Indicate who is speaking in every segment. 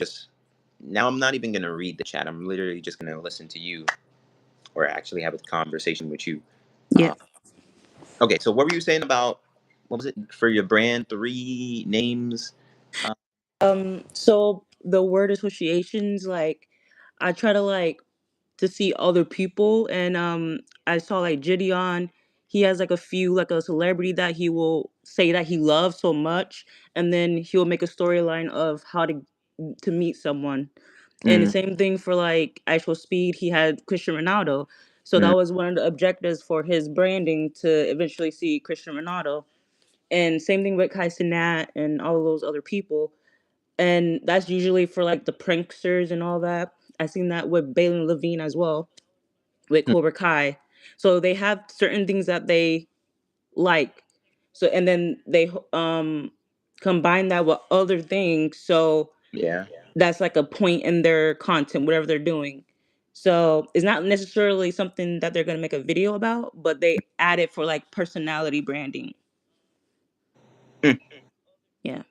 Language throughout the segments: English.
Speaker 1: just now I'm not even gonna read the chat. I'm literally just gonna listen to you or actually have a conversation with you.
Speaker 2: Yeah.
Speaker 1: Okay, so what were you saying about what was it for your brand? 3 names. Uh,
Speaker 2: So the word associations, like, I try to like to see other people, and I saw like Gideon. He has like a few, like a celebrity that he will say that he loves so much, and then he'll make a storyline of how to meet someone. And the
Speaker 1: mm,
Speaker 2: same thing for like actual speed. He had Cristiano Ronaldo. So that
Speaker 1: mm,
Speaker 2: was one of the objectives for his branding to eventually see Cristiano Ronaldo. And same thing with Kai Cenat and all of those other people. And that's usually for like the pranksters and all that. I seen that with Balin Levine as well, with
Speaker 1: mm,
Speaker 2: Cobra Kai. So they have certain things that they like. So and then they combine that with other things. So
Speaker 1: yeah.
Speaker 2: that's like a point in their content, whatever they're doing. So it's not necessarily something that they're gonna make a video about, but they add it for like personality branding.
Speaker 1: Mm.
Speaker 2: Yeah.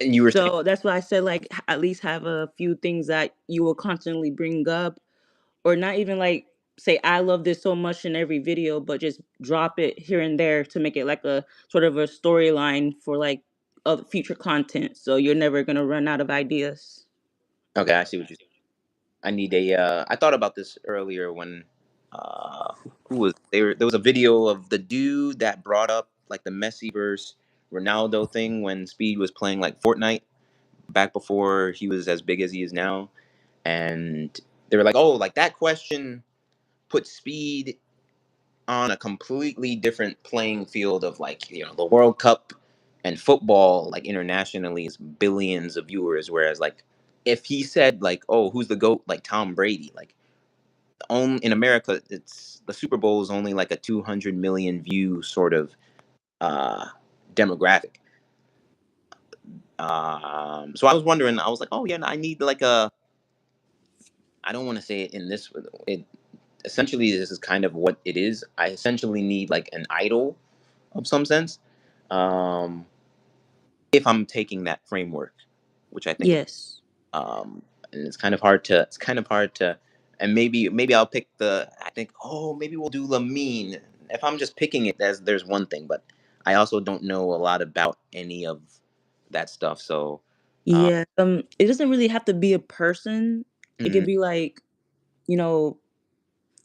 Speaker 1: And you were saying,
Speaker 2: So that's why I said like at least have a few things that you will constantly bring up, or not even like say I love this so much in every video, but just drop it here and there to make it like a sort of a storyline for like other future content. So you're never gonna run out of ideas.
Speaker 1: okay, I see what you. I need a. I thought about this earlier when, who was there? There was a video of the dude that brought up like the Messi versus Ronaldo thing when Speed was playing like Fortnite back before he was as big as he is now, and they were like, "Oh, like that question put Speed on a completely different playing field of like the World Cup and football like internationally is billions of viewers, whereas like if he said like, oh, who's the GOAT, like Tom Brady, like on in America, it's the Super Bowl is only like a 200 million view sort of uh demographic. So I was wondering, I was like, oh yeah, I need like a, I don't want to say it in this, it essentially this is kind of what it is. I essentially need like an idol of some sense. Um, if I'm taking that framework, which I think,
Speaker 2: Yes.
Speaker 1: and it's kind of hard to, and maybe I'll pick the, I think, oh, maybe we'll do Lamine. If I'm just picking it, there's one thing, but I also don't know a lot about any of that stuff. So, uh,
Speaker 2: Yeah. It doesn't really have to be a person. It could
Speaker 1: mm,
Speaker 2: be like, you know,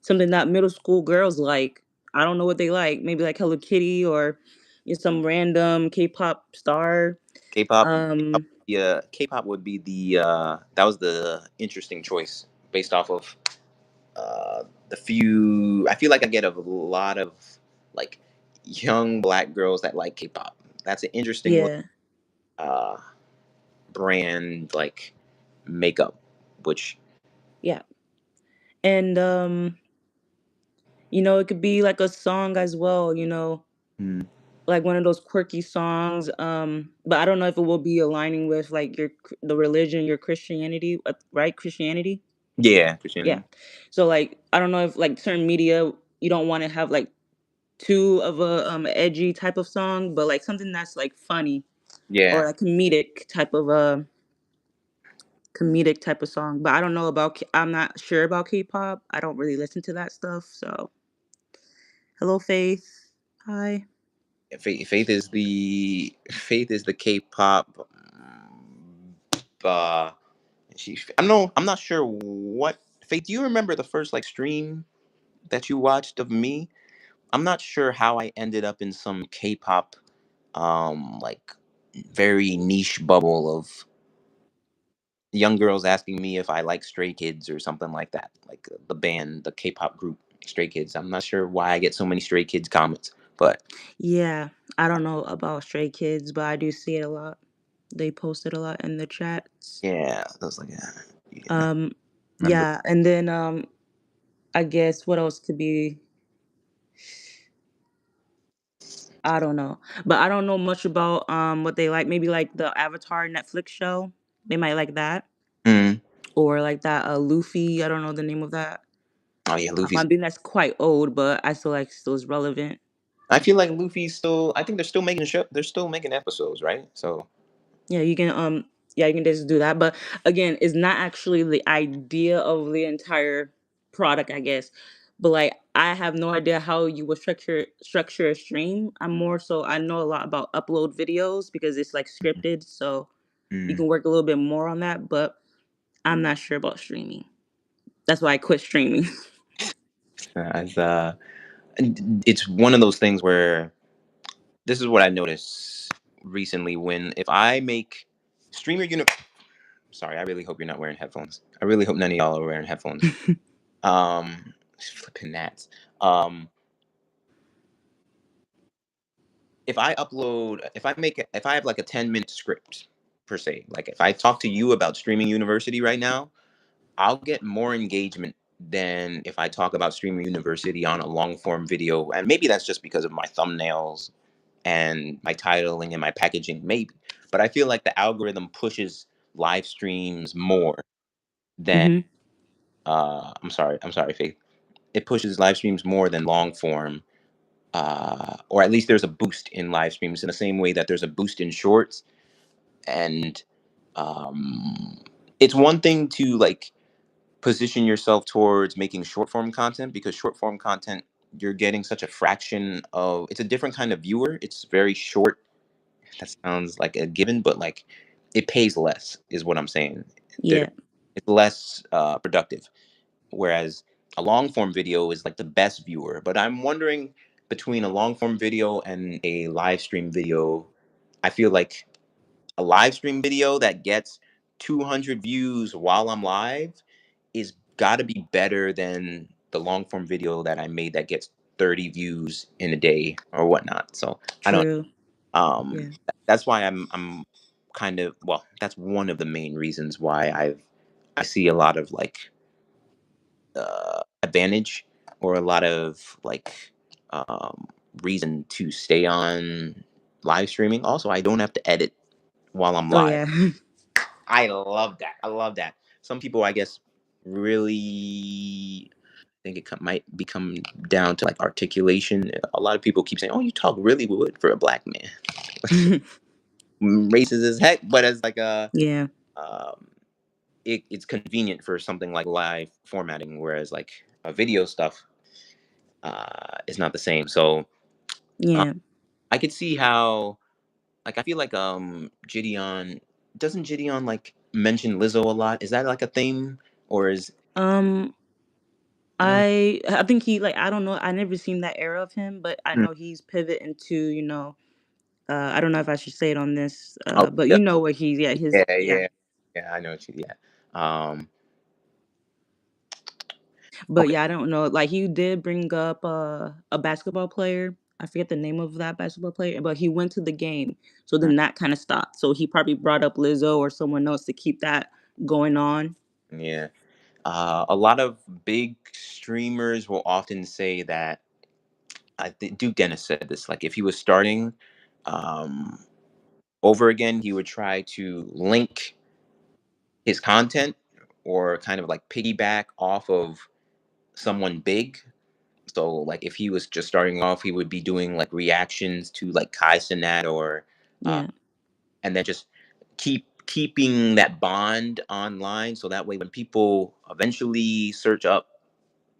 Speaker 2: something that middle school girls like. I don't know what they like. Maybe like Hello Kitty, or some random K-pop star.
Speaker 1: K-pop,
Speaker 2: Um,
Speaker 1: yeah, K-pop would be the that was the interesting choice based off of the few. I feel like I get a lot of like young black girls that like K-pop. That's an interesting little
Speaker 2: yeah,
Speaker 1: uh, brand like makeup, which
Speaker 2: yeah, and it could be like a song as well.
Speaker 1: mm,
Speaker 2: Like one of those quirky songs. But I don't know if it will be aligning with like the religion, your Christianity, right? Christianity.
Speaker 1: yeah,
Speaker 2: Yeah.
Speaker 1: Christianity,
Speaker 2: So like I don't know if like certain media you don't want to have like too of a edgy type of song, but like something that's like funny or
Speaker 1: yeah.
Speaker 2: like comedic type of song. But I don't know about I'm not sure about K-pop. I don't really listen to that stuff. So hello, Faith. Hi.
Speaker 1: Faith is the K-pop. Uh, I'm not sure what Faith. Do you remember the first like stream that you watched of me? I'm not sure how I ended up in some K-pop, like very niche bubble of young girls asking me if I like Stray Kids or something like that, like the band, the K-pop group Stray Kids. I'm not sure why I get so many Stray Kids comments, but
Speaker 2: Yeah, I don't know about Stray Kids, but I do see it a lot. They post it a lot in the chats.
Speaker 1: yeah, I was like, yeah,
Speaker 2: Um,
Speaker 1: remember?
Speaker 2: yeah, and then I guess what else could be? I don't know, but I don't know much about what they like. Maybe like the Avatar Netflix show. They might like that,
Speaker 1: Mm.
Speaker 2: or like that Luffy. I don't know the name of that.
Speaker 1: Oh yeah,
Speaker 2: I
Speaker 1: Luffy's.
Speaker 2: mean that's quite old, but I still like still is relevant.
Speaker 1: I feel like Luffy's still. I think they're still making show. They're still making episodes, right? So
Speaker 2: Yeah, you can yeah, you can just do that. But again, it's not actually the idea of the entire product, I guess. But like, I have no idea how you would structure a stream. I'm more so I know a lot about upload videos because it's like scripted, so you
Speaker 1: Mm.
Speaker 2: can work a little bit more on that. But I'm not sure about streaming. That's why I quit streaming.
Speaker 1: As and it's one of those things where this is what I noticed recently when if I make streamer uni sorry, I really hope you're not wearing headphones. I really hope none of y'all are wearing headphones. Flipping that. Um, if I upload, if I have like a 10-minute script per se, like if I talk to you about streaming university right now, I'll get more engagement than if I talk about streaming university on a long form video. And maybe that's just because of my thumbnails and my titling and my packaging, maybe. But I feel like the algorithm pushes live streams more than
Speaker 2: Hmm.
Speaker 1: I'm sorry, Faith. It pushes live streams more than long form. Or at least there's a boost in live streams in the same way that there's a boost in shorts. And um, it's one thing to like position yourself towards making short form content because short form content you're getting such a fraction of it's a different kind of viewer. It's very short. That sounds like a given, but like it pays less is what I'm saying. There,
Speaker 2: Yeah,
Speaker 1: it's less productive. Whereas a long form video is like the best viewer. But I'm wondering between a long form video and a live stream video, I feel like a live stream video that gets 200 views while I'm live is got to be better than the long form video that I made that gets 30 views in a day or whatnot. So I don't.
Speaker 2: true. Yeah.
Speaker 1: That's why I'm kind of well. That's one of the main reasons why I see a lot of like advantage or a lot of like um, reason to stay on live streaming. Also, I don't have to edit while I'm
Speaker 2: Oh
Speaker 1: live.
Speaker 2: yeah.
Speaker 1: I love that. I love that. Some people, I guess, really think it might become down to like articulation. A lot of people keep saying, "Oh, you talk really good for a black man." Racist as heck, but as like a
Speaker 2: Yeah.
Speaker 1: um, it's convenient for something like live formatting, whereas like a video stuff is not the same. So uh,
Speaker 2: Yeah.
Speaker 1: I could see how like I feel like Gideon doesn't Gideon like mention Lizzo a lot? Is that like a theme or is
Speaker 2: Um,
Speaker 1: mm,
Speaker 2: I think he like I don't know. I never seen that era of him, but I
Speaker 1: mm,
Speaker 2: know he's pivot into I don't know if I should say it on this,
Speaker 1: oh
Speaker 2: but
Speaker 1: yeah,
Speaker 2: you know what he's his
Speaker 1: yeah,
Speaker 2: yeah.
Speaker 1: yeah, yeah, I know what you yeah. Um
Speaker 2: But
Speaker 1: okay.
Speaker 2: yeah, I don't know. Like he did bring up a basketball player. I forget the name of that basketball player, but he went to the game. So
Speaker 1: Mm,
Speaker 2: then that kind of stopped. So he probably brought up Lizzo or someone else to keep that going on.
Speaker 1: yeah. A lot of big streamers will often say that I think Duke Dennis said this like if he was starting um over again, he would try to link his content or kind of like piggyback off of someone big. So like if he was just starting off, he would be doing like reactions to like Kai Cenat or uh,
Speaker 2: Yeah.
Speaker 1: and then just keeping that bond online so that way when people eventually search up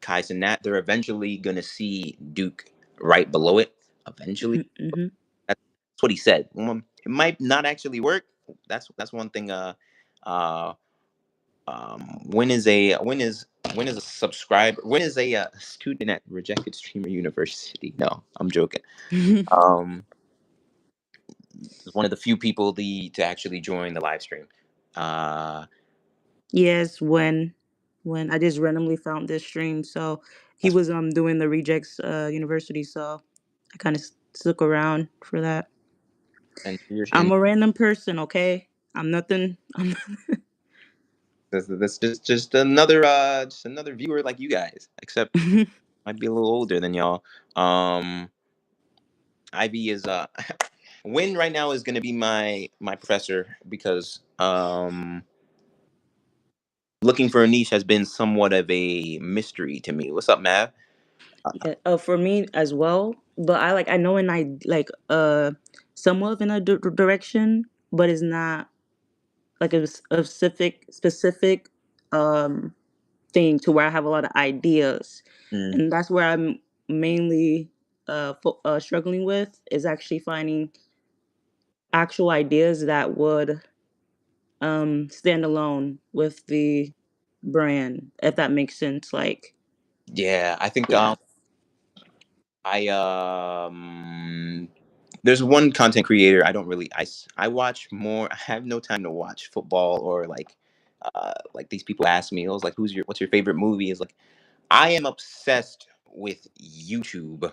Speaker 1: Kai Cenat, they're eventually gonna see Duke right below it. Eventually.
Speaker 2: Hmm.
Speaker 1: That's what he said. It might not actually work. That's one thing uh when is a subscriber when is a student at rejected streamer university no I'm joking um one of the few people to actually join the live stream uh
Speaker 2: Yes, when I just randomly found this stream, so he
Speaker 1: that's
Speaker 2: was doing the rejects university, so I kind of stuck around for that.
Speaker 1: and you're
Speaker 2: I'm
Speaker 1: and
Speaker 2: a random person, okay? I'm nothing. I'm
Speaker 1: that's just another viewer like you guys except might be a little older than y'all um Ivy is Win right now is going to be my professor because looking for a niche has been somewhat of a mystery to me. What's up, Mav?
Speaker 2: yeah, for me as well. But I know and I like somewhat in a direction, but it's not like a specific um thing to where I have a lot of ideas,
Speaker 1: Mm.
Speaker 2: and that's where I'm mainly struggling with, is actually finding actual ideas that would stand alone with the brand, if that makes sense. Like,
Speaker 1: Yeah, I think
Speaker 2: yeah.
Speaker 1: I there's one content creator I don't really I watch more. I have no time to watch football or like these people ask me, I was like, what's your favorite movie? Is like I am obsessed with YouTube,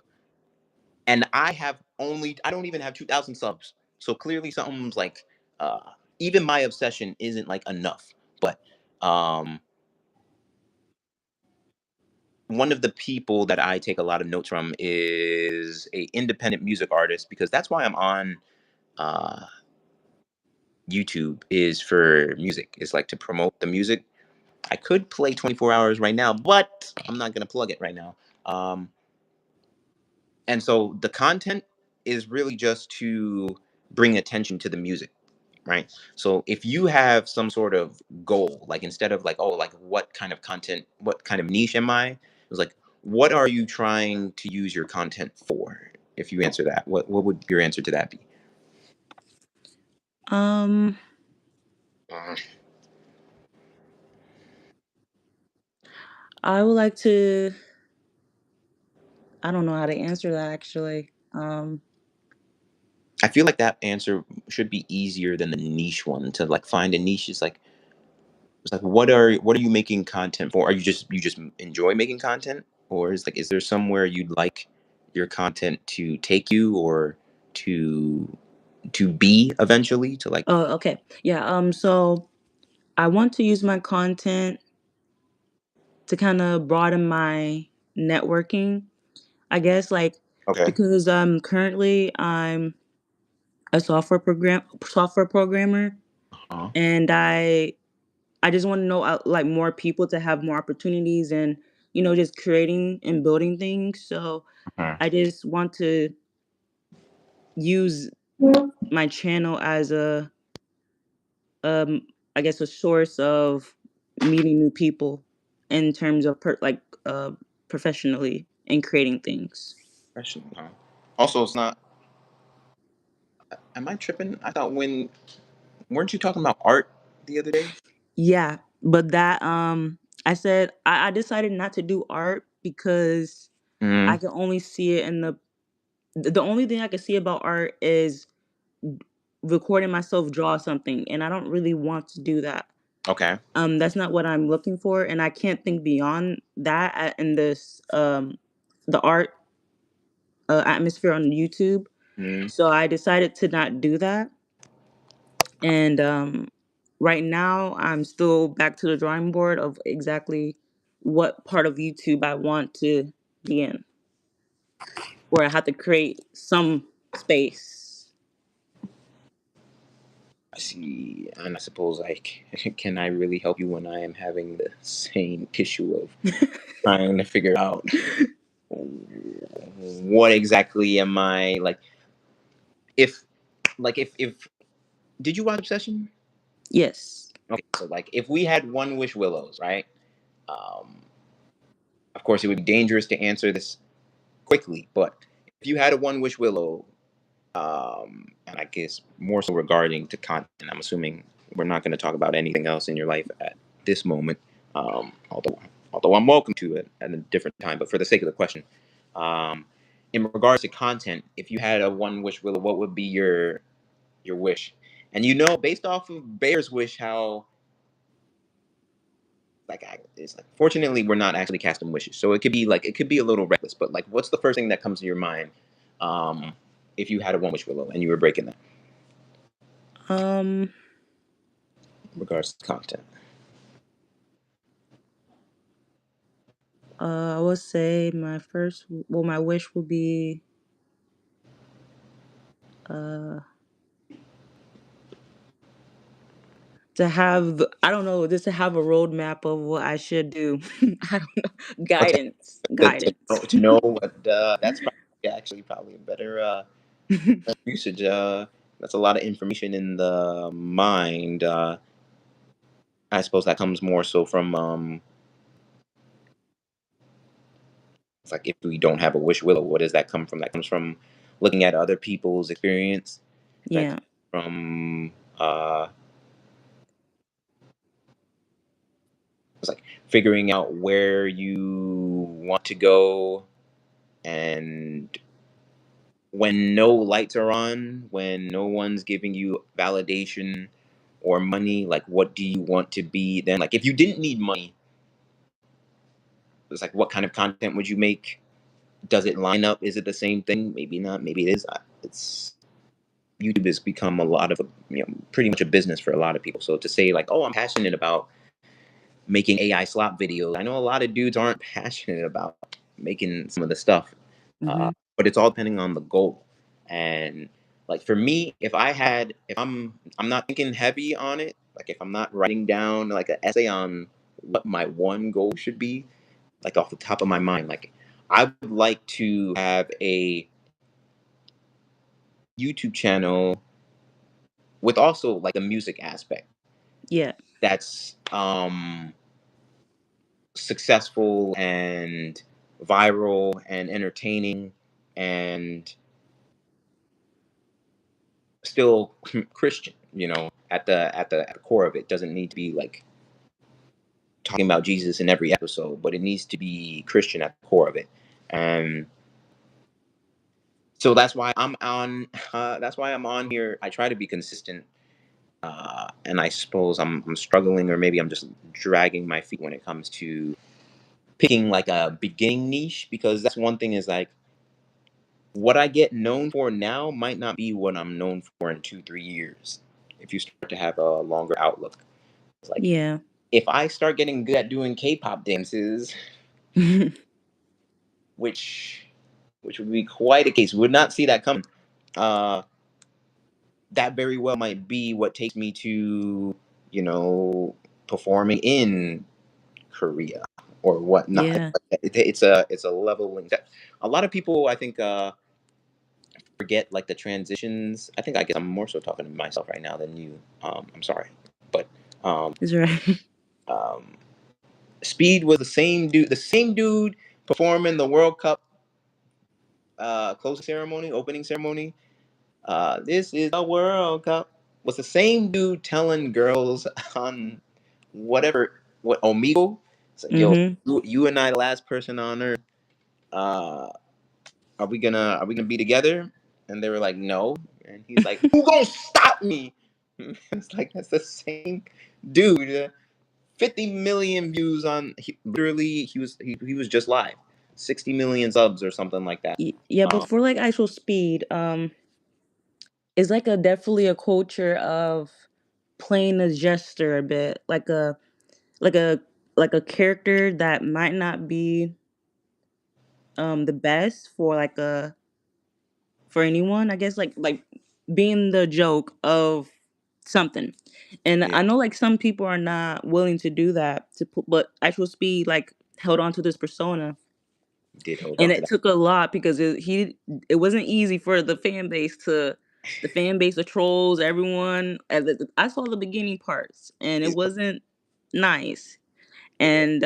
Speaker 1: and I don't even have 2,000 subs. So clearly something's like uh even my obsession isn't like enough. But um one of the people that I take a lot of notes from is a independent music artist, because that's why I'm on uh YouTube, is for music. It's like to promote the music. I could play 24 hours right now, but I'm not gonna plug it right now. Um and so the content is really just to bring attention to the music, right? So if you have some sort of goal, like instead of like, oh, like what kind of content, what kind of niche am I, it's like, what are you trying to use your content for? If you answer that, what would your answer to that be?
Speaker 2: um
Speaker 1: Mhm.
Speaker 2: I would like to, I don't know how to answer that actually.
Speaker 1: I feel like that answer should be easier than the niche one. To like find a niche is like, it's like what are you making content for? Are you just enjoy making content, or is there somewhere you'd like your content to take you, or to be eventually, to like?
Speaker 2: Oh, okay. Yeah, so I want to use my content to kind of broaden my networking, I guess, like,
Speaker 1: Okay.
Speaker 2: because currently I'm a software programmer,
Speaker 1: Uh-huh.
Speaker 2: and I just want to know like more people to have more opportunities, and just creating and building things. So
Speaker 1: Uh-huh.
Speaker 2: I just want to use my channel as um I guess a source of meeting new people in terms of professionally and creating things.
Speaker 1: Question. Also, it's not. Am I tripping? I thought when weren't you talking about art the other day?
Speaker 2: Yeah, but that I said I decided not to do art because I
Speaker 1: Hmm.
Speaker 2: can only see it in the only thing I can see about art is recording myself draw something, and I don't really want to do that.
Speaker 1: Okay.
Speaker 2: That's not what I'm looking for, and I can't think beyond that in this the art atmosphere on YouTube.
Speaker 1: Hmm.
Speaker 2: So I decided to not do that. And right now, I'm still back to the drawing board of exactly what part of YouTube I want to be in, where I have to create some space.
Speaker 1: I see. And I suppose, like, can I really help you when I am having the same issue of trying to figure out what exactly am I like? If if did you watch Obsession?
Speaker 2: Yes.
Speaker 1: Okay, so like if we had one wish willows, right? Um, of course, it would be dangerous to answer this quickly, but if you had a one wish willow, and I guess more so regarding to content, I'm assuming we're not going to talk about anything else in your life at this moment. Although I'm welcome to it at a different time, but for the sake of the question, um, in regards to content, if you had a one wish willow, what would be your wish? And based off of Bear's wish, how it's like, fortunately we're not actually casting wishes, so it could be a little reckless. But like, what's the first thing that comes to your mind, um, if you had a one wish willow and you were breaking that
Speaker 2: Um.
Speaker 1: in regards to content?
Speaker 2: I would say my wish would be uh to have, I don't know, just to have a roadmap of what I should do. I don't know,
Speaker 1: Okay,
Speaker 2: guidance,
Speaker 1: to
Speaker 2: guidance.
Speaker 1: know what, that's probably actually probably a better usage. That's a lot of information in the mind. I suppose that comes more so from it's like if we don't have a wish will, what does that come from? That comes from looking at other people's experience. That
Speaker 2: Yeah.
Speaker 1: comes from it's like figuring out where you want to go, and when no lights are on, when no one's giving you validation or money, like what do you want to be then? Like if you didn't need money, it's like what kind of content would you make? Does it line up? Is it the same thing? Maybe not. Maybe it is. It's YouTube has become a lot of a, pretty much a business for a lot of people. So to say like, oh, I'm passionate about making AI slop videos, I know a lot of dudes aren't passionate about making some of the stuff,
Speaker 2: Mm-hmm.
Speaker 1: but it's all depending on the goal. And like for me, if I'm not thinking heavy on it, like if I'm not writing down like an essay on what my one goal should be, like off the top of my mind, like I would like to have a YouTube channel with also like the music aspect
Speaker 2: Yeah.
Speaker 1: that's successful and viral and entertaining and still Christian, at the core of it. Doesn't need to be like talking about Jesus in every episode, but it needs to be Christian at the core of it. And so that's why I'm on that's why I'm on here. I try to be consistent, and I suppose I'm struggling, or maybe I'm just dragging my feet when it comes to picking like a beginning niche, because that's one thing is like what I get known for now might not be what I'm known for in 2 3 years. If you start to have a longer outlook, it's like
Speaker 2: Yeah.
Speaker 1: if I start getting good at doing K-pop dances, which would be quite a case, would not see that coming. Uh, that very well might be what takes me to, you know, performing in Korea or whatnot.
Speaker 2: Yeah.
Speaker 1: It's a leveling that a lot of people I think forget like the transitions. I think I guess I'm more so talking to myself right now than you. I'm sorry, but um,
Speaker 2: That's right.
Speaker 1: um, Speed was the same dude performing the World Cup closing ceremony, opening ceremony. This is a World Cup. Was the same dude telling girls on what Omegle. It's like, yo,
Speaker 2: Mm-hmm.
Speaker 1: you and I, the last person on earth. Uh, are we gonna be together? And they were like, no. And he's like, who gonna stop me? It's like that's the same dude. 50 million views on literally he was just live. 60 million subs or something like that.
Speaker 2: Yeah, but
Speaker 1: Um,
Speaker 2: for like actual speed, it's like a definitely a culture of playing a jester a bit, like a like a character that might not be the best for like a for anyone, I guess, like being the joke of something. And
Speaker 1: yeah,
Speaker 2: I know like some people are not willing to do that to put, but actual speed like held on to this persona,
Speaker 1: did hold
Speaker 2: and
Speaker 1: on to
Speaker 2: it
Speaker 1: that.
Speaker 2: took a lot because it wasn't easy for the fan base, the trolls, everyone. I saw the beginning parts, and it
Speaker 1: Yeah,
Speaker 2: wasn't nice.
Speaker 1: yeah,
Speaker 2: And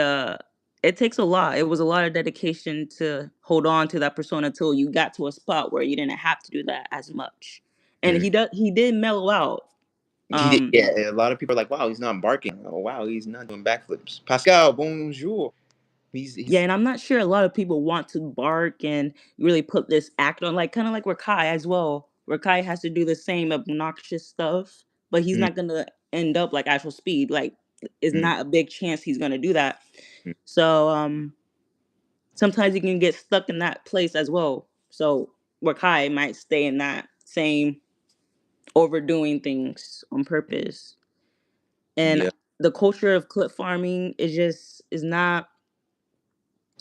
Speaker 2: it takes a lot. It was a lot of dedication to hold on to that persona till you got to a spot where you didn't have to do that as much. And
Speaker 1: mhm.
Speaker 2: he did mellow out.
Speaker 1: He did.
Speaker 2: Um,
Speaker 1: Yeah, a lot of people are like, wow, he's not barking. Oh, wow, he's not doing backflips. Pascal, bonjour.
Speaker 2: yeah,
Speaker 1: He's
Speaker 2: and I'm not sure a lot of people want to bark and really put this act on, like kind of like Rakai as well. Rakai has to do the same obnoxious stuff, but he's
Speaker 1: mm,
Speaker 2: not gonna end up like actual speed. Like, it's
Speaker 1: mm,
Speaker 2: not a big chance he's gonna do that.
Speaker 1: mm,
Speaker 2: So sometimes you can get stuck in that place as well. So Rakai might stay in that same overdoing things on purpose. And
Speaker 1: yeah,
Speaker 2: the culture of clip farming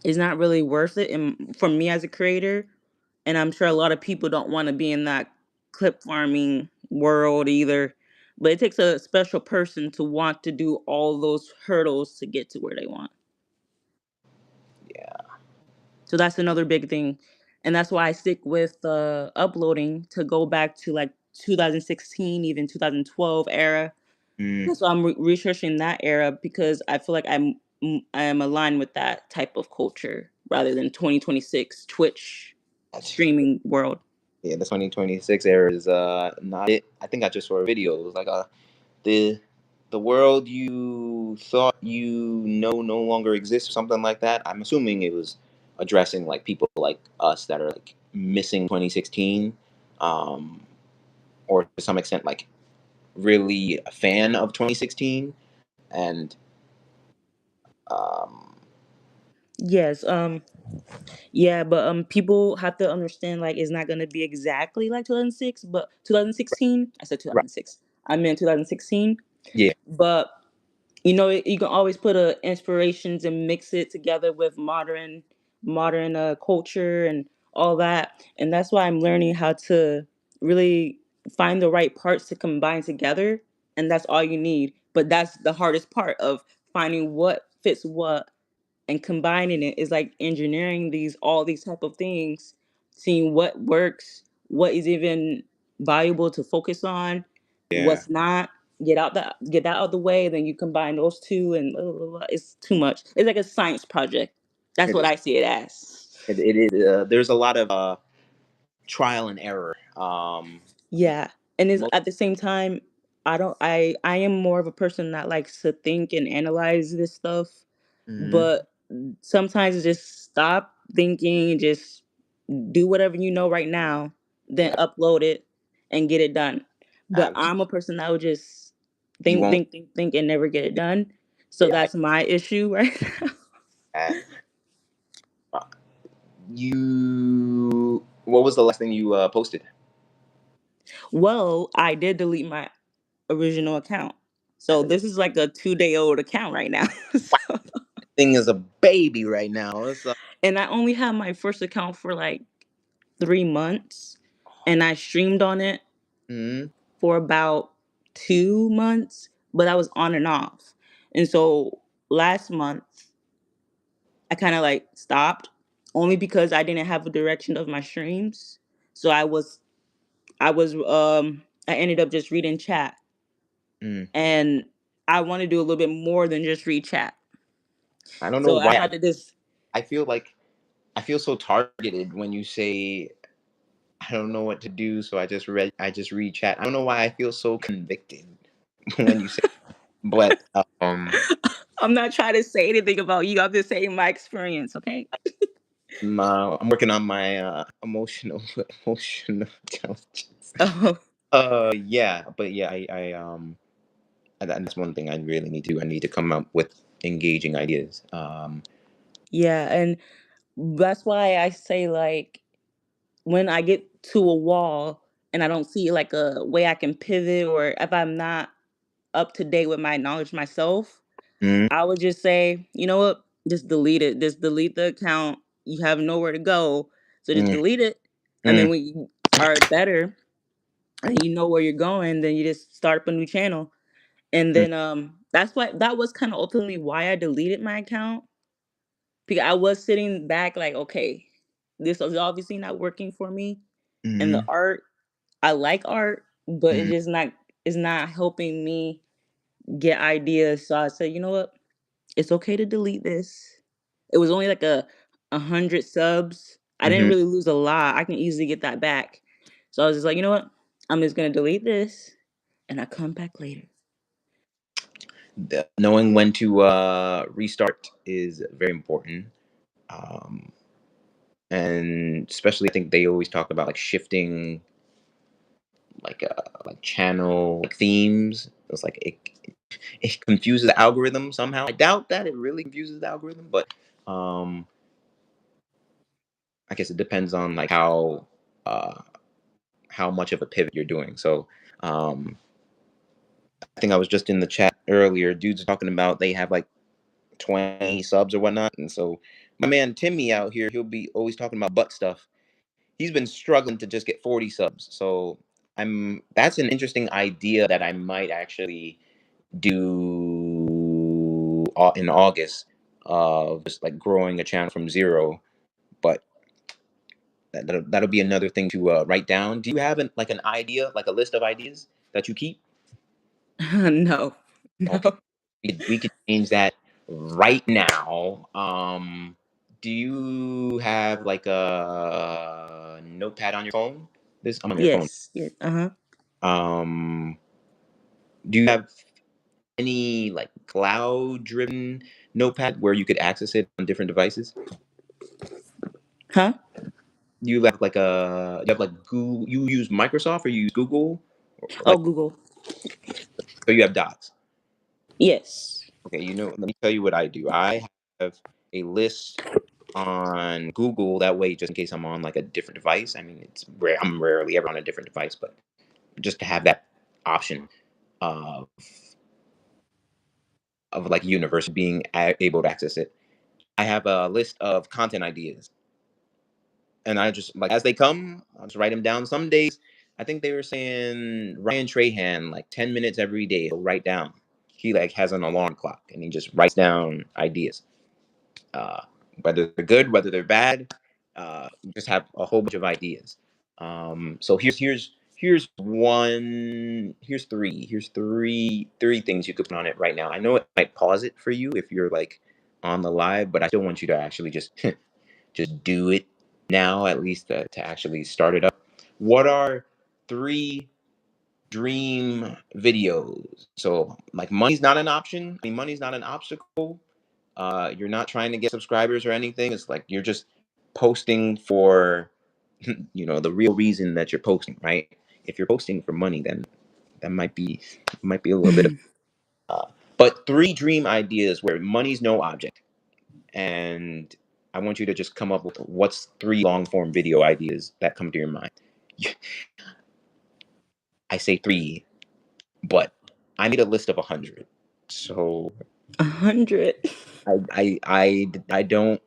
Speaker 2: is not really worth it for me as a creator. And I'm sure a lot of people don't want to be in that clip farming world either. But it takes a special person to want to do all those hurdles to get to where they want.
Speaker 1: yeah,
Speaker 2: So that's another big thing. And that's why I stick with uploading to go back to like 2016, even 2012 era.
Speaker 1: Mm,
Speaker 2: So I'm researching that era because I feel like I am aligned with that type of culture rather than 2026 Twitch
Speaker 1: gotcha.
Speaker 2: streaming world.
Speaker 1: Yeah, the 2026 era is not it. I think I just saw a video. It was like the the world you thought you know no longer exists or something like that. I'm assuming it was addressing like people like us that are like missing 2016, um, or to some extent like really a fan of 2016, and um,
Speaker 2: Yes, yeah, but people have to understand like it's not gonna be exactly like 2006, but 2016. I said
Speaker 1: right,
Speaker 2: 2006. I meant 2016.
Speaker 1: yeah,
Speaker 2: But you can always put inspirations and mix it together with modern culture and all that, and that's why I'm learning how to really find the right parts to combine together, and that's all you need. But that's the hardest part of finding what fits what and combining it is like engineering all these type of things, seeing what works, what is even valuable to focus on,
Speaker 1: yeah.
Speaker 2: what's not. Get that out of the way, then you combine those two, and blah, blah, blah. It's too much. It's like a science project. That's
Speaker 1: It
Speaker 2: what
Speaker 1: is.
Speaker 2: I see it as.
Speaker 1: It is. There's a lot of trial and error.
Speaker 2: Yeah, and it's
Speaker 1: Most.
Speaker 2: at the same time, I am more of a person that likes to think and analyze this stuff,
Speaker 1: Mhm.
Speaker 2: but sometimes just stop thinking and just do whatever you know right now, then
Speaker 1: Yeah,
Speaker 2: upload it and get it done. But
Speaker 1: abs-
Speaker 2: I'm a person that would just
Speaker 1: you won't.
Speaker 2: think and never get it done. So
Speaker 1: Yeah,
Speaker 2: that's my issue right now.
Speaker 1: I, uh, you. What was the last thing you posted?
Speaker 2: Well, I did delete my original account. So
Speaker 1: That
Speaker 2: this is like a 2 day old account right now. So,
Speaker 1: thing is a baby right now. It's
Speaker 2: and I only had my first account for like 3 months, and I streamed on it
Speaker 1: mhm.
Speaker 2: for about 2 months, but I was on and off. And so last month, I kind of like stopped only because I didn't have a direction of my streams. So I ended up just reading chat,
Speaker 1: Mm.
Speaker 2: and I want to do a little bit more than just read chat.
Speaker 1: I don't know
Speaker 2: So I
Speaker 1: why.
Speaker 2: had to just
Speaker 1: I feel like I feel so targeted when you say I don't know what to do, so I just read chat. I don't know why I feel so convicted when you say, but
Speaker 2: I'm not trying to say anything about you. I'm just saying my experience, okay?
Speaker 1: I'm working on my emotional emotional intelligence.
Speaker 2: Oh,
Speaker 1: Yeah, but yeah, and that's one thing I really need to do. I need to come up with engaging ideas.
Speaker 2: yeah, and that's why I say like when I get to a wall and I don't see like a way I can pivot, or if I'm not up to date with my knowledge myself,
Speaker 1: Mm,
Speaker 2: I would just say, you know what, just delete it. Just delete the account. You have nowhere to go. So just
Speaker 1: mm,
Speaker 2: delete it. And
Speaker 1: mm,
Speaker 2: then when you are better and you know where you're going, then you just start up a new channel. And
Speaker 1: mm,
Speaker 2: then that was kind of ultimately why I deleted my account. Because I was sitting back like, okay, this is obviously not working for me. And the
Speaker 1: mm,
Speaker 2: art, I like art, but
Speaker 1: mm.
Speaker 2: it's not helping me get ideas. So I said, you know what? It's okay to delete this. It was only like 100 subs. I didn't
Speaker 1: Mhm.
Speaker 2: really lose a lot. I can easily get that back. So I was just like, you know what? I'm just gonna delete this and I come back later.
Speaker 1: Knowing when to restart is very important. Um, and especially I think they always talk about like shifting like channel like themes. It's like it confuses the algorithm somehow. I doubt that it really confuses the algorithm, but um, I guess it depends on like uh, how much of a pivot you're doing. So um, I think I was just in the chat earlier. Dudes talking about they have like 20 subs or whatnot, and so my man Timmy out here, he'll be always talking about butt stuff. He's been struggling to just get 40 subs. So I'm that's an interesting idea that I might actually do in August of just like growing a channel from zero. But that'll be another thing to write down. Do you have like an idea, like a list of ideas that you keep?
Speaker 2: No.
Speaker 1: Okay,
Speaker 2: No.
Speaker 1: we could change that right now. Do you have like a notepad on your phone? This I'm on your phone.
Speaker 2: Yes. Yes. Uh-huh.
Speaker 1: Um, do you have any like cloud-driven notepad where you could access it on different devices?
Speaker 2: Huh?
Speaker 1: You have like a you have like Google. You use Microsoft or you use Google? Or
Speaker 2: Oh,
Speaker 1: like
Speaker 2: Google.
Speaker 1: so you have Docs.
Speaker 2: Yes.
Speaker 1: Okay, let me tell you what I do. I have a list on Google that way, just in case I'm on like a different device. I mean, it's rare. I'm rarely ever on a different device, but just to have that option of like university being able to access it. I have a list of content ideas, and I just like as they come, I'll just write them down. Some days, I think they were saying Ryan Trahan like 10 minutes every day. He'll write down. He like has an alarm clock, and he just writes down ideas. uh, Whether they're good, whether they're bad. Just have a whole bunch of ideas. So here's one. Here's three things you could put on it right now. I know it might pause it for you if you're like on the live, but I still want you to actually just just do it now, at least to actually start it up. What are three dream videos? So like money's not an option. I mean, money's not an obstacle. You're not trying to get subscribers or anything. It's like you're just posting for the real reason that you're posting, right? If you're posting for money, then that might be a little bit of but three dream ideas where money's no object. And I want you to just come up with what's three long form video ideas that come to your mind. I say three, but I made a list of 100. So
Speaker 2: 100.
Speaker 1: I don't.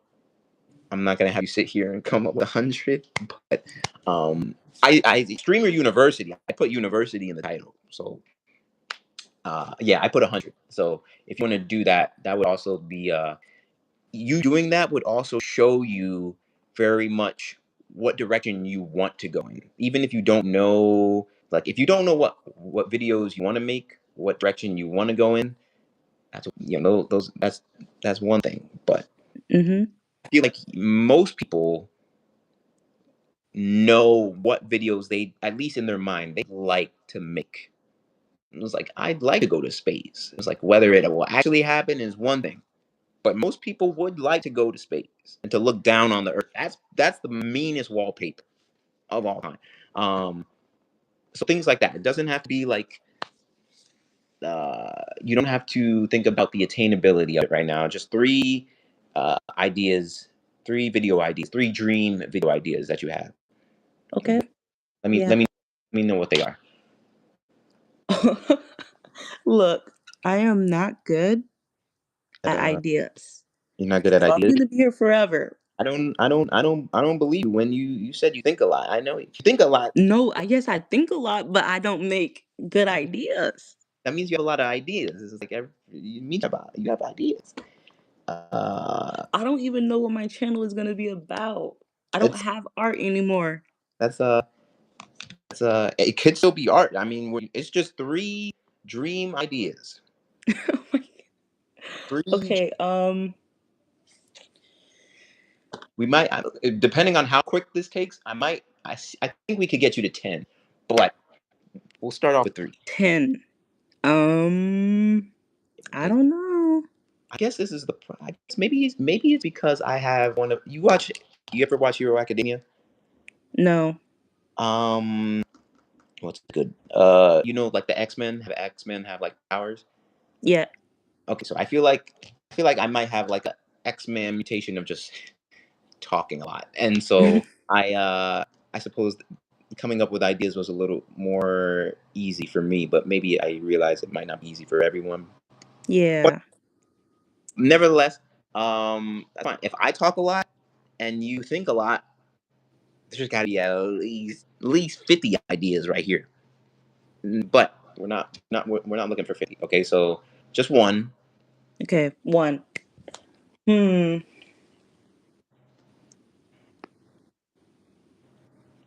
Speaker 1: I'm not gonna have you sit here and come up with 100, but I streamer university. I put university in the title, so yeah, I put 100. So if you want to do that, that would also be you doing that would also show you very much what direction you want to go in, even if you don't know. Like if you don't know what videos you want to make, what direction you want to go in, that's those that's one thing. But
Speaker 2: Mm-hmm.
Speaker 1: I feel like most people know what videos they, at least in their mind, they like to make. It was like, I'd like to go to space. It's like whether it will actually happen is one thing, but most people would like to go to space and to look down on the Earth. That's the meanest wallpaper of all time. So things like that. It doesn't have to be like you don't have to think about the attainability of it right now. Just three ideas, three video ideas, three dream video ideas that you have.
Speaker 2: Okay.
Speaker 1: Let me
Speaker 2: Yeah.
Speaker 1: let me let me know what they are.
Speaker 2: Look, I am not good
Speaker 1: But,
Speaker 2: at ideas.
Speaker 1: you're not good at
Speaker 2: So I'm
Speaker 1: ideas.
Speaker 2: gonna be here forever.
Speaker 1: I don't believe you when you said you think a lot. I know you think a lot.
Speaker 2: No, I guess I think a lot, but I don't make good ideas.
Speaker 1: That means you have a lot of ideas. It's like you mean about you have ideas. Uh,
Speaker 2: I don't even know what my channel is gonna be about. I don't
Speaker 1: it's
Speaker 2: have art anymore.
Speaker 1: that's it could still be art. I mean, it's just three dream ideas.
Speaker 2: Oh my-
Speaker 1: Three.
Speaker 2: okay,
Speaker 1: We might, depending on how quick this takes. I think we could get you to 10, but we'll start off with three.
Speaker 2: 10. I
Speaker 1: Okay.
Speaker 2: don't know.
Speaker 1: I guess this is I guess maybe it's because I have one of you watch. You ever watch Hero Academia?
Speaker 2: No.
Speaker 1: Um, what's good? Like the X Men have like powers.
Speaker 2: Yeah.
Speaker 1: Okay, so I feel like I might have like a X-Men mutation of just talking a lot, and so I suppose coming up with ideas was a little more easy for me, but maybe I realized it might not be easy for everyone. But
Speaker 2: Yeah.
Speaker 1: nevertheless, that's fine. If I talk a lot and you think a lot, there's got to be at least 50 ideas right here. But we're not looking for 50. Okay, so just one.
Speaker 2: Okay, 1. Hmm.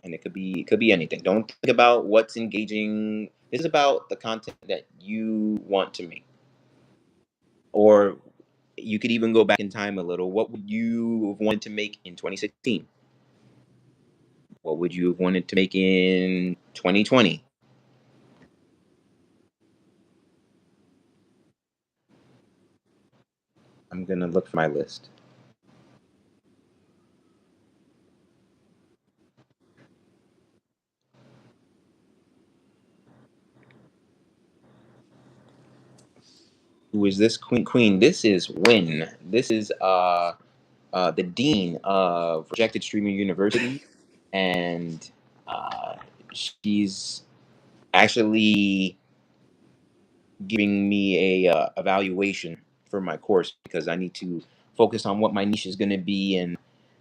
Speaker 1: And it could be anything. Don't think about what's engaging. This is about the content that you want to make. Or you could even go back in time a little. What would you have wanted to make in 2016? What would you have wanted to make in 2020? I'm gonna look for my list. Who is this queen? Queen. This is Win. This is the dean of Projected Streaming University, and uh, she's actually giving me a evaluation for my course because I need to focus on what my niche is going to be and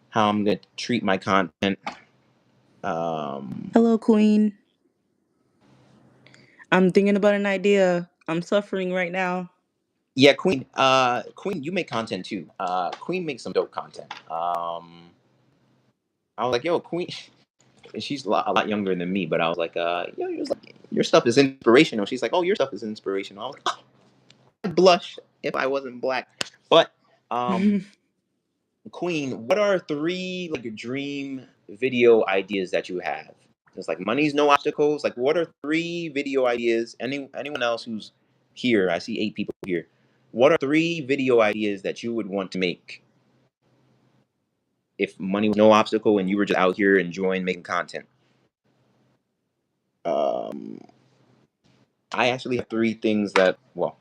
Speaker 1: how I'm going to treat my content.
Speaker 2: Hello, Queen. I'm thinking about an idea. I'm suffering right now.
Speaker 1: Yeah, Queen. Queen, you make content too. Queen makes some dope content. I was like, yo, Queen. She's a lot younger than me, but I was like, yo, your stuff is inspirational. She's like, oh, your stuff is inspirational. I was like, oh, I'd blush if I wasn't black. But Queen, what are three like dream video ideas that you have? It's like money's no obstacles. Like, what are three video ideas? Anyone else who's here? I see 8 people here. What are three video ideas that you would want to make if money was no obstacle and you were just out here enjoying making content? Um, I actually have 3 things that. Well,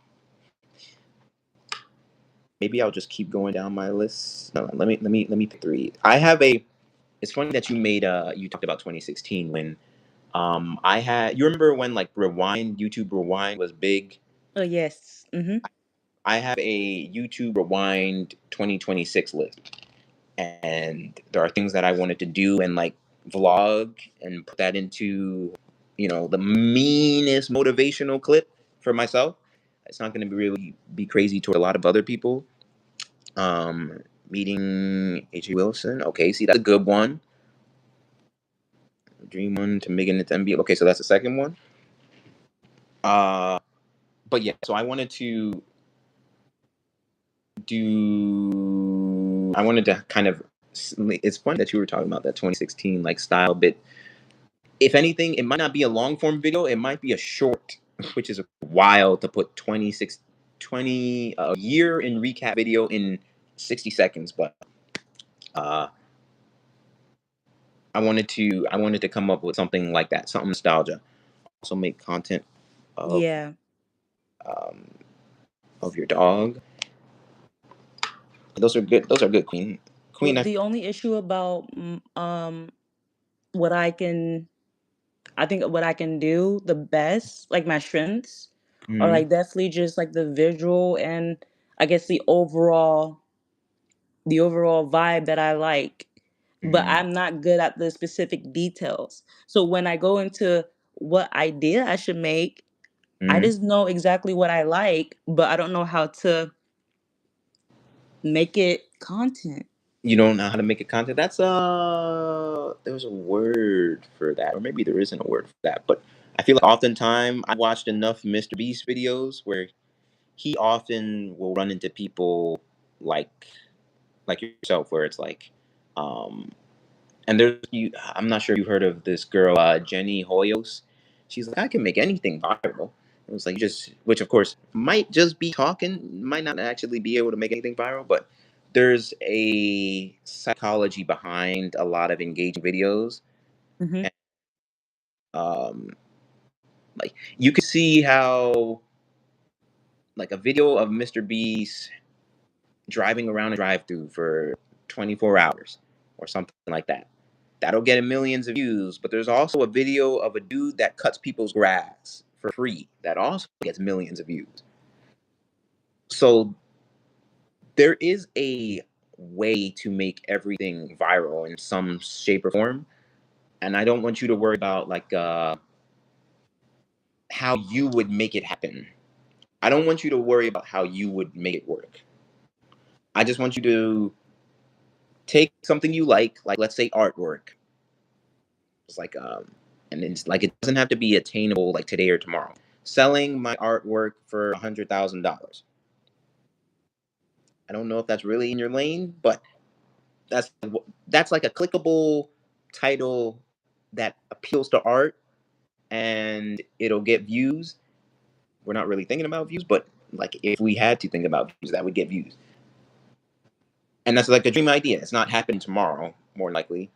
Speaker 1: maybe I'll just keep going down my list. No, let me pick 3. I have a. It's funny that you made. You talked about 2016 when. I had. You remember when like Rewind, YouTube Rewind was big?
Speaker 2: Oh, yes.
Speaker 1: I have a YouTube Rewind 2026 list, and there are things that I wanted to do and like vlog and put that into, the meanest motivational clip for myself. It's not going to be really be crazy to a lot of other people. Um, Meeting H.G. Wilson. Okay, see that's a good one. Dream one to making it to NBA. Okay, so that's the second one. But yeah, so I wanted to do. I wanted to kind of. It's funny that you were talking about that 2016 like style bit. If anything, it might not be a long form video. It might be a short, which is wild to put 20 a year in recap video in 60 seconds. But uh, I wanted to come up with something like that, something nostalgia. Also make content of
Speaker 2: Yeah.
Speaker 1: um, of your dog. Those are good. Those are good, Queen.
Speaker 2: Well,
Speaker 1: Queen, I.
Speaker 2: the only issue about what I think what I can do the best, like my strengths, are
Speaker 1: Mhm,
Speaker 2: like definitely just like the visual and I guess the overall vibe that I like. But
Speaker 1: mhm,
Speaker 2: I'm not good at the specific details. So when I go into what idea I should make, I
Speaker 1: mhm.
Speaker 2: just know exactly what I like, but I don't know how to make it content.
Speaker 1: You don't know how to make a content. That's there's a word for that, or maybe there isn't a word for that. But I feel like oftentimes I watched enough Mr. Beast videos where he often will run into people like like yourself, where it's like, um, and there's you. I'm not sure if you heard of this girl, Jenny Hoyos. She's like, I can make anything viral. It was like you just, which of course might just be talking, might not actually be able to make anything viral, but there's a psychology behind a lot of engaging videos.
Speaker 2: Hmm.
Speaker 1: And, um, like you can see how like a video of Mr. Beast driving around a drive-through for 24 hours or something like that. That'll get millions of views, but there's also a video of a dude that cuts people's grass for free that also gets millions of views. So there is a way to make everything viral in some shape or form, and I don't want you to worry about like how you would make it happen. I don't want you to worry about how you would make it work. I just want you to take something you like let's say artwork. It's like and it's like it doesn't have to be attainable like today or tomorrow. Selling my artwork for $100,000. I don't know if that's really in your lane, but that's that's like a clickable title that appeals to art, and it'll get views. We're not really thinking about views, but like if we had to think about views, that would get views. And that's like a dream idea. It's not happening tomorrow, more likely,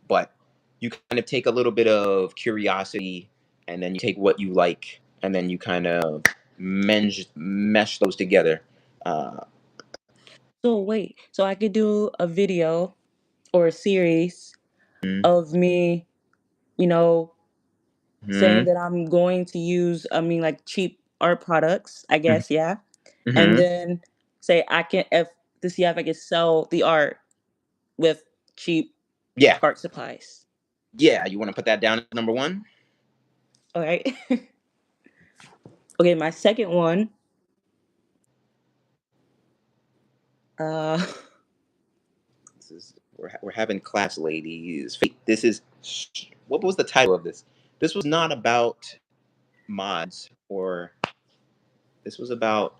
Speaker 1: but you kind of take a little bit of curiosity, and then you take what you like, and then you kind of mesh those together. Uh,
Speaker 2: So wait, so I could do a video or a series
Speaker 1: mm-hmm,
Speaker 2: of me, you know, saying
Speaker 1: mm-hmm,
Speaker 2: that I'm going to use, I mean, like cheap art products, I guess, yeah. And
Speaker 1: mm-hmm.
Speaker 2: then say I can, if to see if I can sell the art with cheap
Speaker 1: Yeah,
Speaker 2: art supplies.
Speaker 1: yeah. You want to put that down as number one?
Speaker 2: All right. Okay, my second one, uh,
Speaker 1: This is we're having class, ladies. This is what was the title of this? This was not about mods, or this was about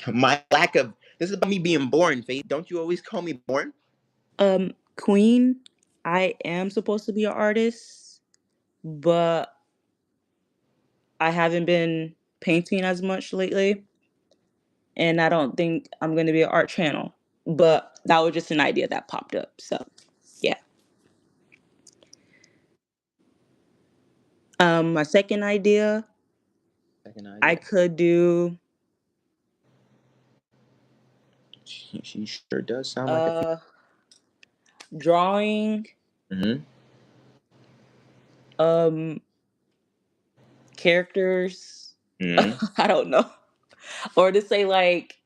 Speaker 1: my lack of. This is about me being born. Faith, don't you always call me born?
Speaker 2: Queen, I am supposed to be an artist, but I haven't been painting as much lately, and I don't think I'm going to be an art channel. But that was just an idea that popped up. So, yeah. My second idea,
Speaker 1: Second
Speaker 2: I
Speaker 1: idea.
Speaker 2: could do
Speaker 1: She sure does sound like a.
Speaker 2: uh drawing
Speaker 1: Mm-hmm.
Speaker 2: um characters.
Speaker 1: Mm-hmm.
Speaker 2: I don't know. Or to say like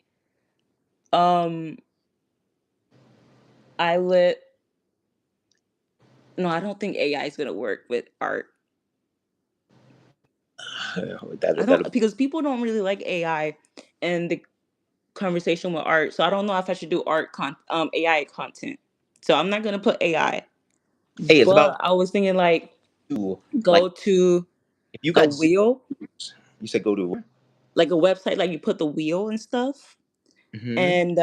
Speaker 2: um I lit no, I don't think AI is going to work with art. I don't,
Speaker 1: That'll.
Speaker 2: because people don't really like AI and the conversation with art. So I don't know if I should do AI content. So I'm not gonna put AI.
Speaker 1: Hey, it's
Speaker 2: But
Speaker 1: about
Speaker 2: I was thinking like
Speaker 1: you. Like
Speaker 2: go to
Speaker 1: if you
Speaker 2: a
Speaker 1: got zero,
Speaker 2: wheel,
Speaker 1: you said go to where?
Speaker 2: like a website, like you put the wheel and stuff,
Speaker 1: Mm-hmm.
Speaker 2: and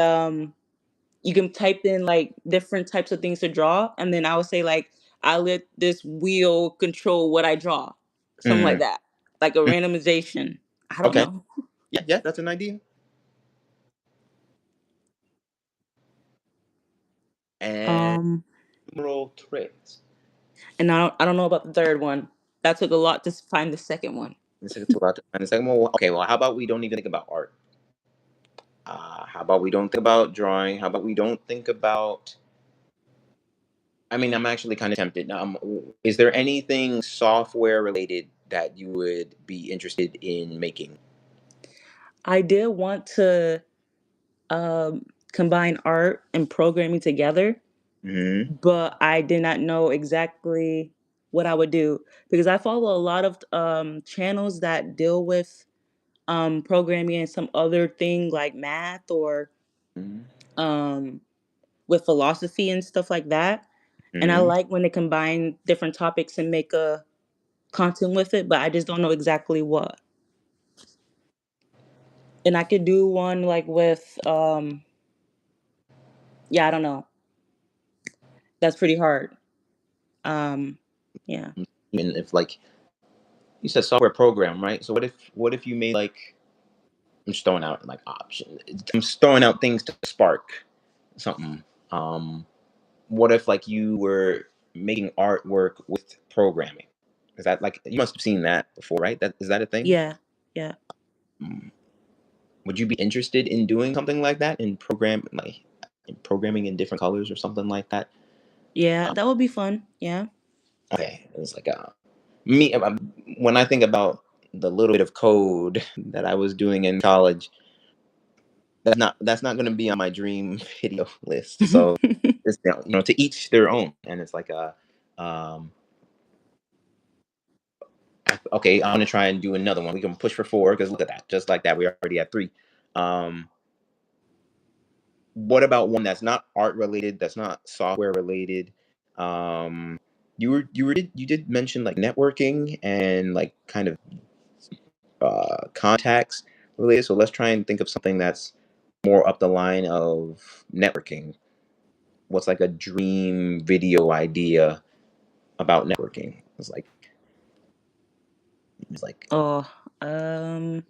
Speaker 2: you can type in like different types of things to draw, and then I would say like I let this wheel control what I draw, something like
Speaker 1: Mm.
Speaker 2: that, like a randomization. I don't
Speaker 1: Okay.
Speaker 2: know.
Speaker 1: Yeah, yeah, that's an idea. And
Speaker 2: Um,
Speaker 1: numeral tres.
Speaker 2: and I don't know about the third one. That took a lot to find the second one.
Speaker 1: Let's take it to out. And the second one, okay, well, how about we don't even think about art? How about we don't think about drawing? How about we don't think about? I mean, I'm actually kind of tempted. Is there anything software related that you would be interested in making?
Speaker 2: I did want to combine art and programming together,
Speaker 1: Hmm.
Speaker 2: but I did not know exactly what I would do because I follow a lot of channels that deal with programming and some other thing like math or
Speaker 1: Hmm.
Speaker 2: um, with philosophy and stuff like that. And I
Speaker 1: Hmm.
Speaker 2: like when they combine different topics and make a content with it, but I just don't know exactly what. And I could do one like with yeah, I don't know. That's pretty hard. Um, yeah.
Speaker 1: And if like you said software program, right? So what if you made like I'm just throwing out like options. I'm just throwing out things to spark something. Um, what if like you were making artwork with programming? Is that like you must have seen that before, right? That is that a thing?
Speaker 2: Yeah. Yeah.
Speaker 1: Mm. Would you be interested in doing something like that in programming in different colors or something like that?
Speaker 2: Yeah,
Speaker 1: Um,
Speaker 2: that would be fun. Yeah.
Speaker 1: okay, it's like me when I think about the little bit of code that I was doing in college, that's not going to be on my dream video list. So it's to each their own, and it's like a um, okay, I'm gonna try and do another one. We can push for four because look at that, just like that, we already at three. Um, what about one that's not art related, that's not software related? Um, you did mention like networking and like kind of contacts related. So let's try and think of something that's more up the line of networking. What's like a dream video idea about networking? It's like
Speaker 2: Oh, um,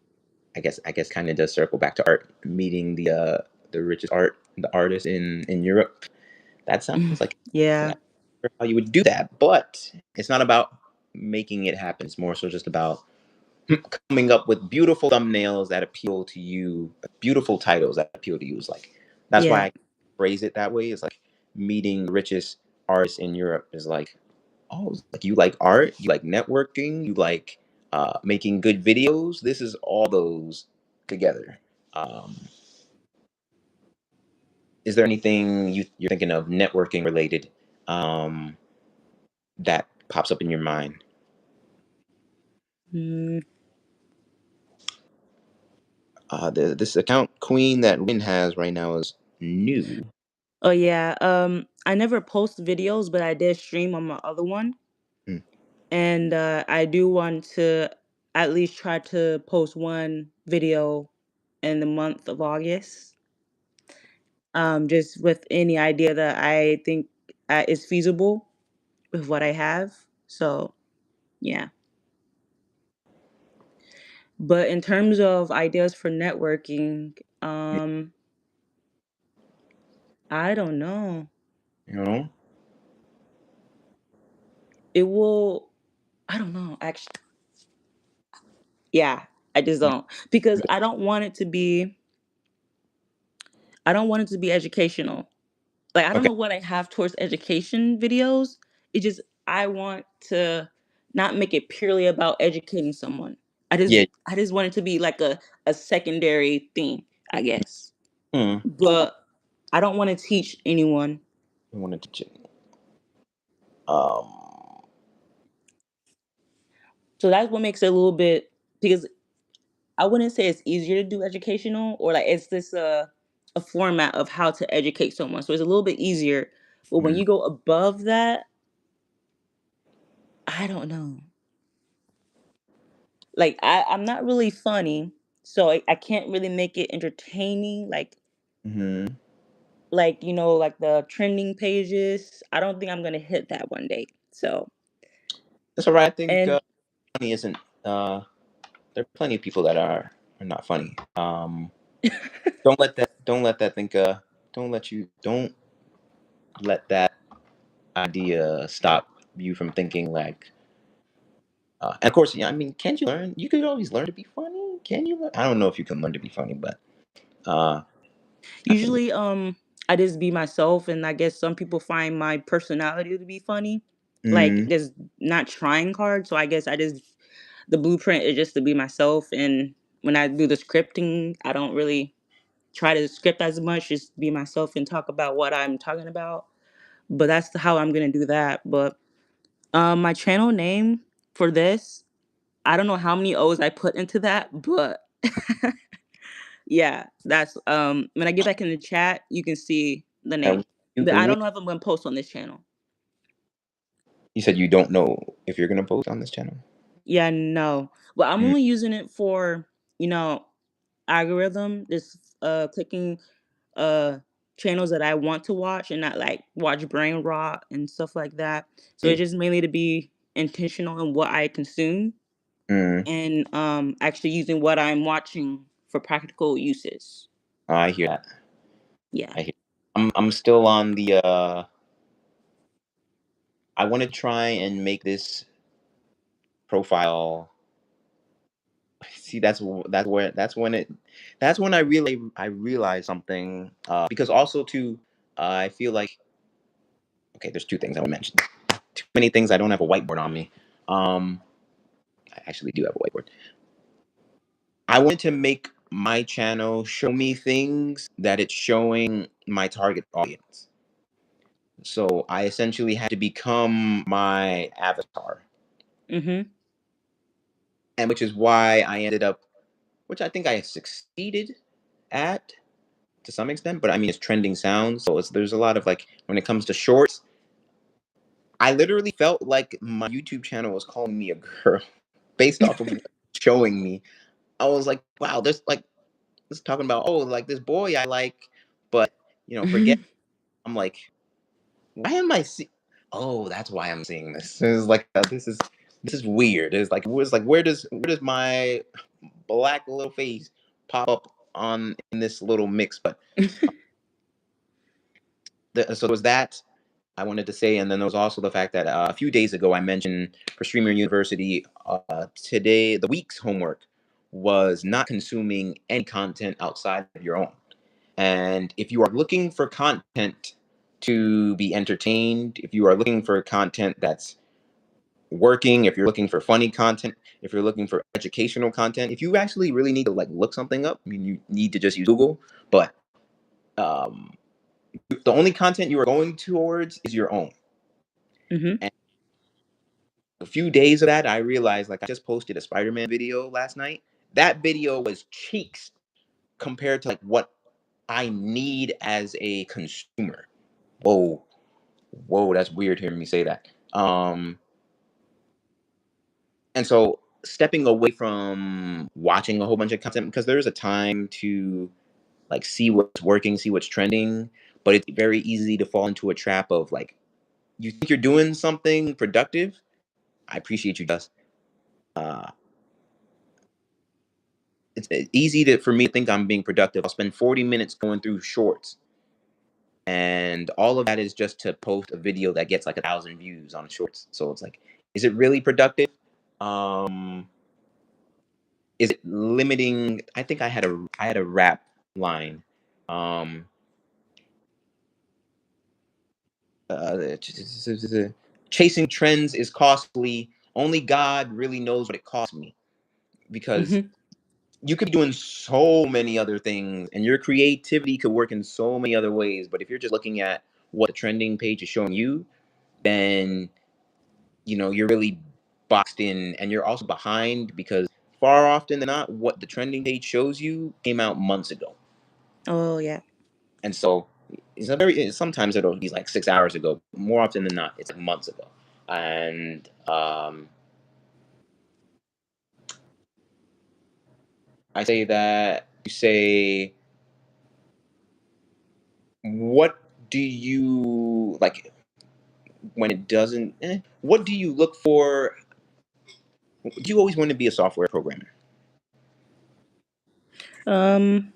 Speaker 1: I guess kind of does circle back to art, meeting the richest the artist in Europe. That sounds like
Speaker 2: yeah,
Speaker 1: how you would do that, but it's not about making it happen. It's more so just about coming up with beautiful thumbnails that appeal to you, beautiful titles that appeal to you. Is like that's why
Speaker 2: yeah.
Speaker 1: I phrase it that way. It's like meeting the richest artists in Europe is like, oh, like you like art, you like networking, you like making good videos. This is all those together. Um, is there anything you're thinking of networking related um, that pops up in your mind?
Speaker 2: Mm,
Speaker 1: This account queen that Lynn has right now is new.
Speaker 2: oh yeah. I never post videos, but I did stream on my other one,
Speaker 1: Mm,
Speaker 2: and I do want to at least try to post one video in the month of August. Just with any idea that I think is feasible with what I have. So yeah. But in terms of ideas for networking,
Speaker 1: mm,
Speaker 2: I don't know.
Speaker 1: you know?
Speaker 2: It will. I don't know. Actually, yeah. I just
Speaker 1: Mm,
Speaker 2: don't because I don't want it to be. I don't want it to be educational. Like I don't
Speaker 1: okay.
Speaker 2: know what I have towards education videos. It just I want to not make it purely about educating someone. I just
Speaker 1: Yeah.
Speaker 2: I just want it to be like a secondary thing, I guess.
Speaker 1: Mm,
Speaker 2: But I don't want to teach anyone.
Speaker 1: I wanted to check. Um,
Speaker 2: So that's what makes it a little bit because I wouldn't say it's easier to do educational or like it's this a format of how to educate someone. So it's a little bit easier. But when
Speaker 1: mm,
Speaker 2: you go above that, I don't know. Like I'm not really funny, so I can't really make it entertaining.
Speaker 1: mhm.
Speaker 2: Like like the trending pages. I don't think I'm gonna hit that one day. So
Speaker 1: That's all right. I think
Speaker 2: and
Speaker 1: funny isn't. There are plenty of people that are not funny. Don't let that think. Don't let that idea stop you from thinking like. And of course, yeah. I mean, can't you learn? You could always learn to be funny. Can you? I don't know if you can learn to be funny, but uh, I think.
Speaker 2: usually I just be myself, and I guess some people find my personality to be funny. Like
Speaker 1: Mm,
Speaker 2: just not trying hard. So I guess I just the blueprint is just to be myself, and when I do the scripting, I don't really try to script as much, just be myself and talk about what I'm talking about. But that's how I'm gonna do that. But my channel name for this, I don't know how many O's I put into that, but yeah, that's when I get back in the chat, you can see the name.
Speaker 1: and
Speaker 2: But I don't know if I'm gonna post on this channel.
Speaker 1: you said you don't know if you're gonna post on this channel.
Speaker 2: Yeah, no. But I'm
Speaker 1: Mm,
Speaker 2: only using it for, you know, algorithm, just clicking uh channels that I want to watch and not like watch brain rot and stuff like that. So it's
Speaker 1: see.
Speaker 2: just mainly to be intentional in what I consume
Speaker 1: Mm,
Speaker 2: and actually using what I'm watching for practical uses.
Speaker 1: I hear that.
Speaker 2: Yeah.
Speaker 1: I hear. I'm still on the. I want to try and make this profile. See, that's when I realize something. Because also too, I feel like okay. There's two things I want to mention. Too many things. I don't have a whiteboard on me. Um, I actually do have a whiteboard. I wanted to make my channel show me things that it's showing my target audience. So I essentially had to become my avatar,
Speaker 2: Mhm.
Speaker 1: and which is why I ended up, which I think I succeeded at to some extent. But I mean, it's trending sounds, so there's a lot of like when it comes to shorts, I literally felt like my YouTube channel was calling me a girl based off of what it's showing me. I was like, wow, there's like it's talking about, oh, like this boy I like, but forget. I'm like, why am I see? Oh, that's why I'm seeing this. It's like this is weird. It's like where does my black little face pop up on in this little mix? But so there was that I wanted to say, and then there was also the fact that a few days ago I mentioned for Streamer University today the week's homework was not consuming any content outside of your own. And if you are looking for content to be entertained, if you are looking for content that's working, if you're looking for funny content, if you're looking for educational content, if you actually really need to like look something up, I mean, you need to just use Google. But um, the only content you are going towards is your own.
Speaker 2: Hmm.
Speaker 1: And a few days of that, I realized like I just posted a Spider-Man video last night. That video was cheeks compared to like what I need as a consumer. Whoa, whoa, that's weird hearing me say that. And so stepping away from watching a whole bunch of content because there is a time to like see what's working, see what's trending, but it's very easy to fall into a trap of like you think you're doing something productive. I appreciate you, Just. Uh, it's easy for me to think I'm being productive. I'll spend 40 minutes going through shorts, and all of that is just to post a video that gets like 1,000 views on shorts. So it's like, is it really productive? Um, is it limiting? I think I had a rap line. Um, Chasing trends is costly. Only God really knows what it cost me because
Speaker 2: Hmm.
Speaker 1: you could be doing so many other things and your creativity could work in so many other ways. But if you're just looking at what the trending page is showing you, then you're really boxed in and you're also behind because far often than not, what the trending page shows you came out months ago.
Speaker 2: Oh yeah.
Speaker 1: And so sometimes it'll be like 6 hours ago. More often than not, it's like months ago. And I say that you say, what do you like when it doesn't? What do you look for? Do you always want to be a software programmer?
Speaker 2: Um.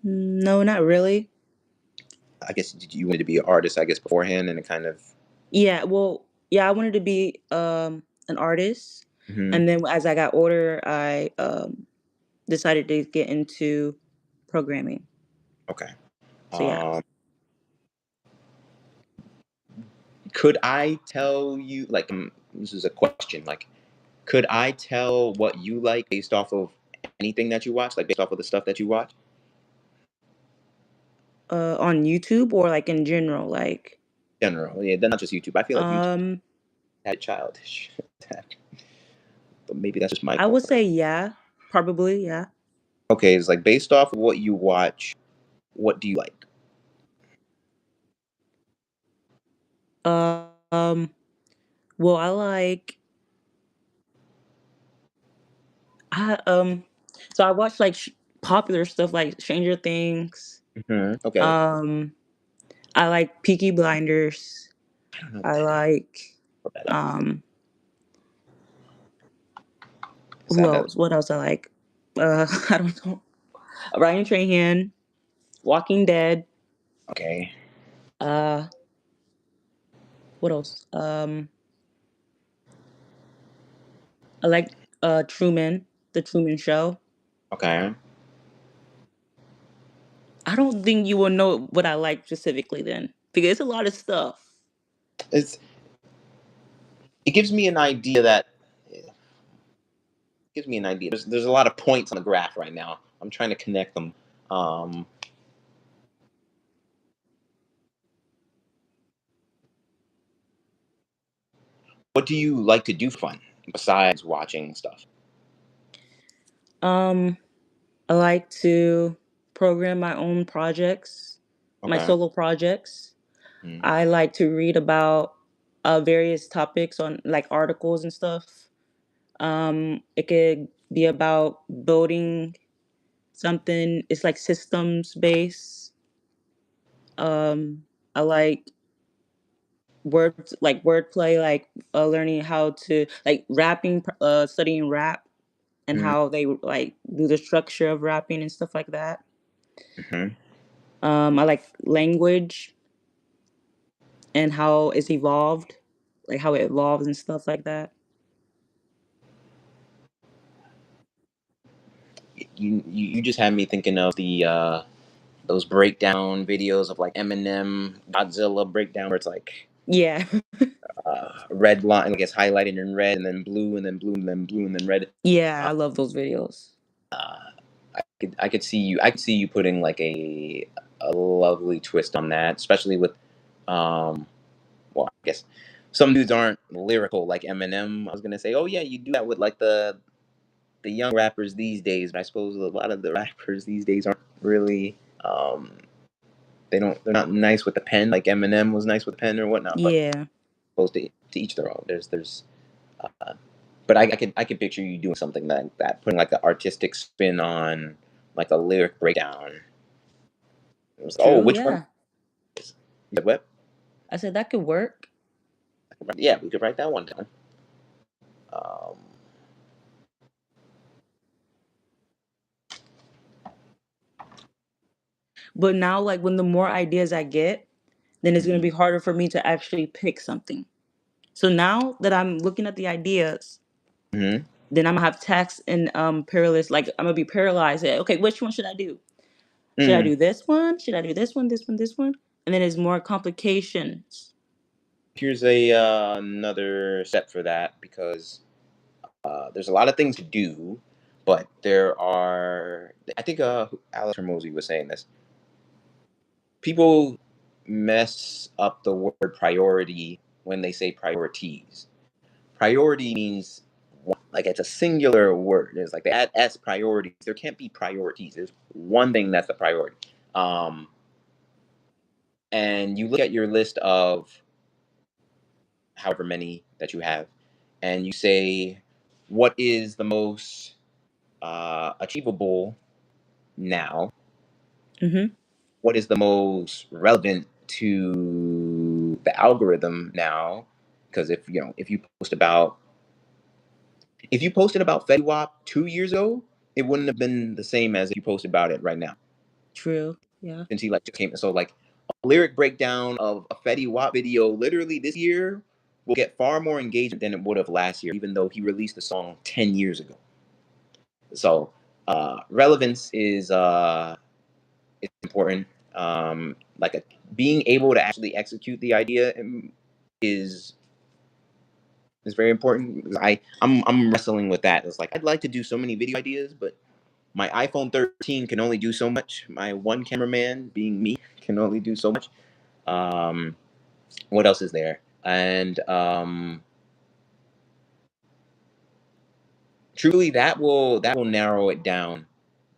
Speaker 2: No, not really.
Speaker 1: I guess did you want to be an artist? I guess beforehand, and it kind of.
Speaker 2: Yeah. Well, yeah. I wanted to be an artist,
Speaker 1: Mhm.
Speaker 2: and then as I got older, I decided to get into programming.
Speaker 1: Okay.
Speaker 2: So yeah.
Speaker 1: Um, could I tell you like this is a question like could I tell what you like based off of anything that you watch, like based off of the stuff that you watch?
Speaker 2: On YouTube or like in general, like
Speaker 1: General, yeah, then not just YouTube. I feel like YouTube
Speaker 2: um,
Speaker 1: had childish, but maybe that's just my
Speaker 2: I would
Speaker 1: comfort.
Speaker 2: say yeah, probably yeah.
Speaker 1: Okay, it's like based off of what you watch. What do you like?
Speaker 2: Um, well, I like I so I watch like popular stuff like Stranger Things.
Speaker 1: Okay,
Speaker 2: Um, I like Peaky Blinders.
Speaker 1: I don't know what
Speaker 2: I
Speaker 1: that is.
Speaker 2: like
Speaker 1: Look that up.
Speaker 2: um,
Speaker 1: Is
Speaker 2: who
Speaker 1: that that?
Speaker 2: else? What else I like? I don't know. Ryan Trahan, Walking Dead.
Speaker 1: Okay,
Speaker 2: Uh, what else? I like Truman, The Truman Show.
Speaker 1: okay.
Speaker 2: I don't think you will know what I like specifically then because it's a lot of stuff.
Speaker 1: It's it gives me an idea that it gives me an idea. There's a lot of points on the graph right now. I'm trying to connect them. Um, what do you like to do for fun besides watching stuff?
Speaker 2: Um, I like to program my own projects, my
Speaker 1: Okay.
Speaker 2: solo projects.
Speaker 1: Mm,
Speaker 2: I like to read about. various topics on like articles and stuff. It could be about building something. It's like systems based. I like wordplay, like learning how to like rapping, studying rap and
Speaker 1: Mm-hmm.
Speaker 2: how they like do the structure of rapping and stuff like that.
Speaker 1: Mm-hmm.
Speaker 2: I like language and how it's evolved, like how it evolves and stuff like that.
Speaker 1: You just had me thinking of the those breakdown videos of like Eminem Godzilla breakdown where it's like
Speaker 2: Yeah.
Speaker 1: red line like it's highlighted in red and then blue and then blue and then blue and then red.
Speaker 2: Yeah,
Speaker 1: Uh,
Speaker 2: I love those videos.
Speaker 1: I could see you putting like a lovely twist on that, especially with um well, I guess some dudes aren't lyrical like Eminem. I was gonna say, oh yeah, you do that with like the young rappers these days, but I suppose a lot of the rappers these days aren't really they're not nice with the pen like Eminem was nice with the pen or whatnot. But
Speaker 2: Yeah.
Speaker 1: supposed to each their own. There's but I could picture you doing something like that, putting like an artistic spin on like a lyric breakdown. It was, oh,
Speaker 2: True,
Speaker 1: which one?
Speaker 2: yeah.
Speaker 1: Is the web?
Speaker 2: I said that could work.
Speaker 1: Yeah, we could write that one down. Um,
Speaker 2: But now like when the more ideas I get, then it's going to be harder for me to actually pick something. So now that I'm looking at the ideas,
Speaker 1: mm-hmm.
Speaker 2: then I'm gonna have tax and paralysis. Like I'm gonna be paralyzed. Okay, which one should I do? Should I
Speaker 1: Mm.
Speaker 2: do this one? Should I do this one? This one? This one? And then there's more complications.
Speaker 1: Here's a another step for that because there's a lot of things to do, but there are. I think Alex Hermosi was saying this. People mess up the word priority when they say priorities. Priority means one, like it's a singular word. It's like they add s priorities. There can't be priorities. There's one thing that's a priority. Um, and you look at your list of however many that you have, and you say, what is the most achievable now?
Speaker 2: Mm-hmm.
Speaker 1: What is the most relevant to the algorithm now? Because if you post about if you posted about Fetty Wap 2 years ago, it wouldn't have been the same as if you posted about it right now.
Speaker 2: True. Yeah.
Speaker 1: Since he like just came, so like a lyric breakdown of a Fetty Wap video literally this year will get far more engagement than it would have last year, even though he released the song 10 years ago. So relevance is important. Like being able to actually execute the idea is is very important. I'm wrestling with that. It's like I'd like to do so many video ideas, but my iPhone 13 can only do so much. My one cameraman, being me, can only do so much. Um, what else is there? And truly, that will narrow it down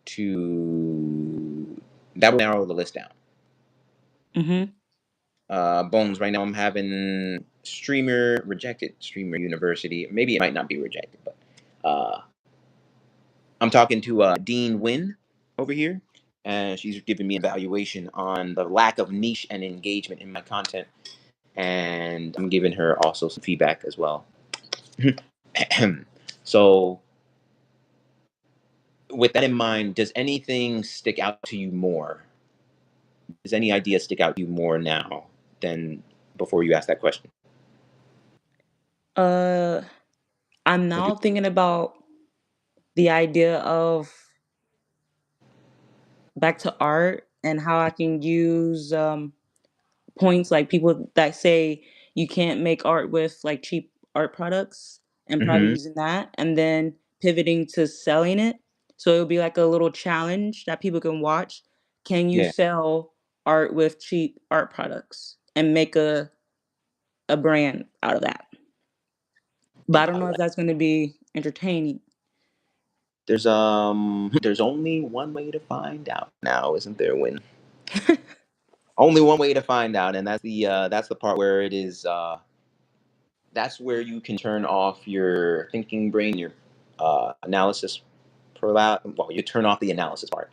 Speaker 1: to that will narrow the list down.
Speaker 2: Mm-hmm.
Speaker 1: Bones. Right now, I'm having Streamer rejected. Streamer University. Maybe it might not be rejected, but I'm talking to Dean Wynn over here, and she's giving me an evaluation on the lack of niche and engagement in my content, and I'm giving her also some feedback as well. So, with that in mind, does anything stick out to you more? Does any idea stick out to you more now than before you asked that question?
Speaker 2: Uh, I'm
Speaker 1: Would you?
Speaker 2: now thinking about the idea of back to art and how I can use points like people that say you can't make art with like cheap art products and probably
Speaker 1: Mm-hmm.
Speaker 2: using that and then pivoting to selling it. So it'll be like a little challenge that people can watch. Can you
Speaker 1: Yeah.
Speaker 2: sell art with cheap art products and make a brand out of that? But I don't
Speaker 1: I
Speaker 2: know if
Speaker 1: like.
Speaker 2: that's going to be entertaining.
Speaker 1: There's only one way to find out now, isn't there, Win? Only one way to find out, and that's the part where it is. that's where you can turn off your thinking brain, your analysis well, you turn off the analysis part,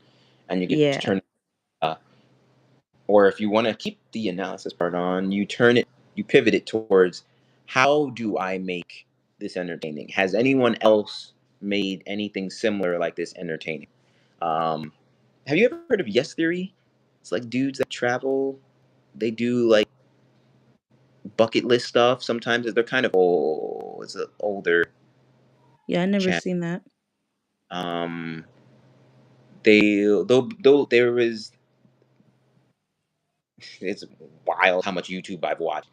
Speaker 1: and you get to
Speaker 2: Yeah.
Speaker 1: turn uh, or if you want to keep the analysis part on, you pivot it towards how do I make this entertaining? Has anyone else made anything similar like this entertaining? Um, have you ever heard of Yes Theory? It's like dudes that travel. They do like bucket list stuff. Sometimes they're kind of old. It's an older
Speaker 2: Yeah, I never
Speaker 1: channel.
Speaker 2: seen that.
Speaker 1: Um, though there is, it's wild how much YouTube I've watched.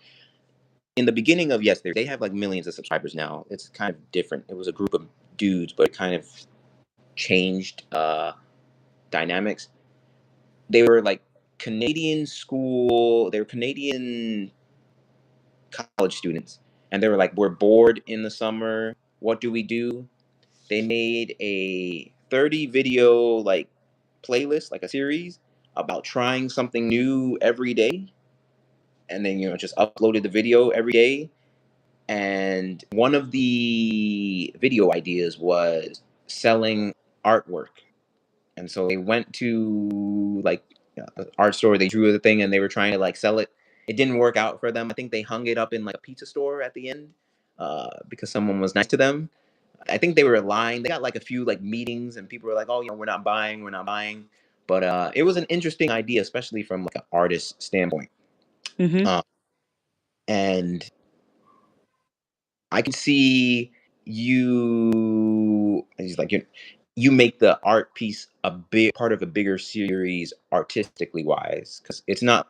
Speaker 1: In the beginning of Yes, they have like millions of subscribers now. It's kind of different. It was a group of dudes, but it kind of changed dynamics. They were like Canadian school. They were Canadian college students, and they were like, "We're bored in the summer. What do we do?" They made a 30 video like playlist, like a series about trying something new every day, and then just uploaded the video every day. And one of the video ideas was selling artwork. And so they went to like an art store, they drew the thing and they were trying to like sell it. It didn't work out for them. I think they hung it up in like a pizza store at the end because someone was nice to them. I think they were lying. They got like a few like meetings and people were like, "Oh, we're not buying, we're not buying." But it was an interesting idea, especially from like an artist standpoint.
Speaker 2: Mhm.
Speaker 1: Uh, and I can see you. He's like you make the art piece a big part of a bigger series artistically wise because it's not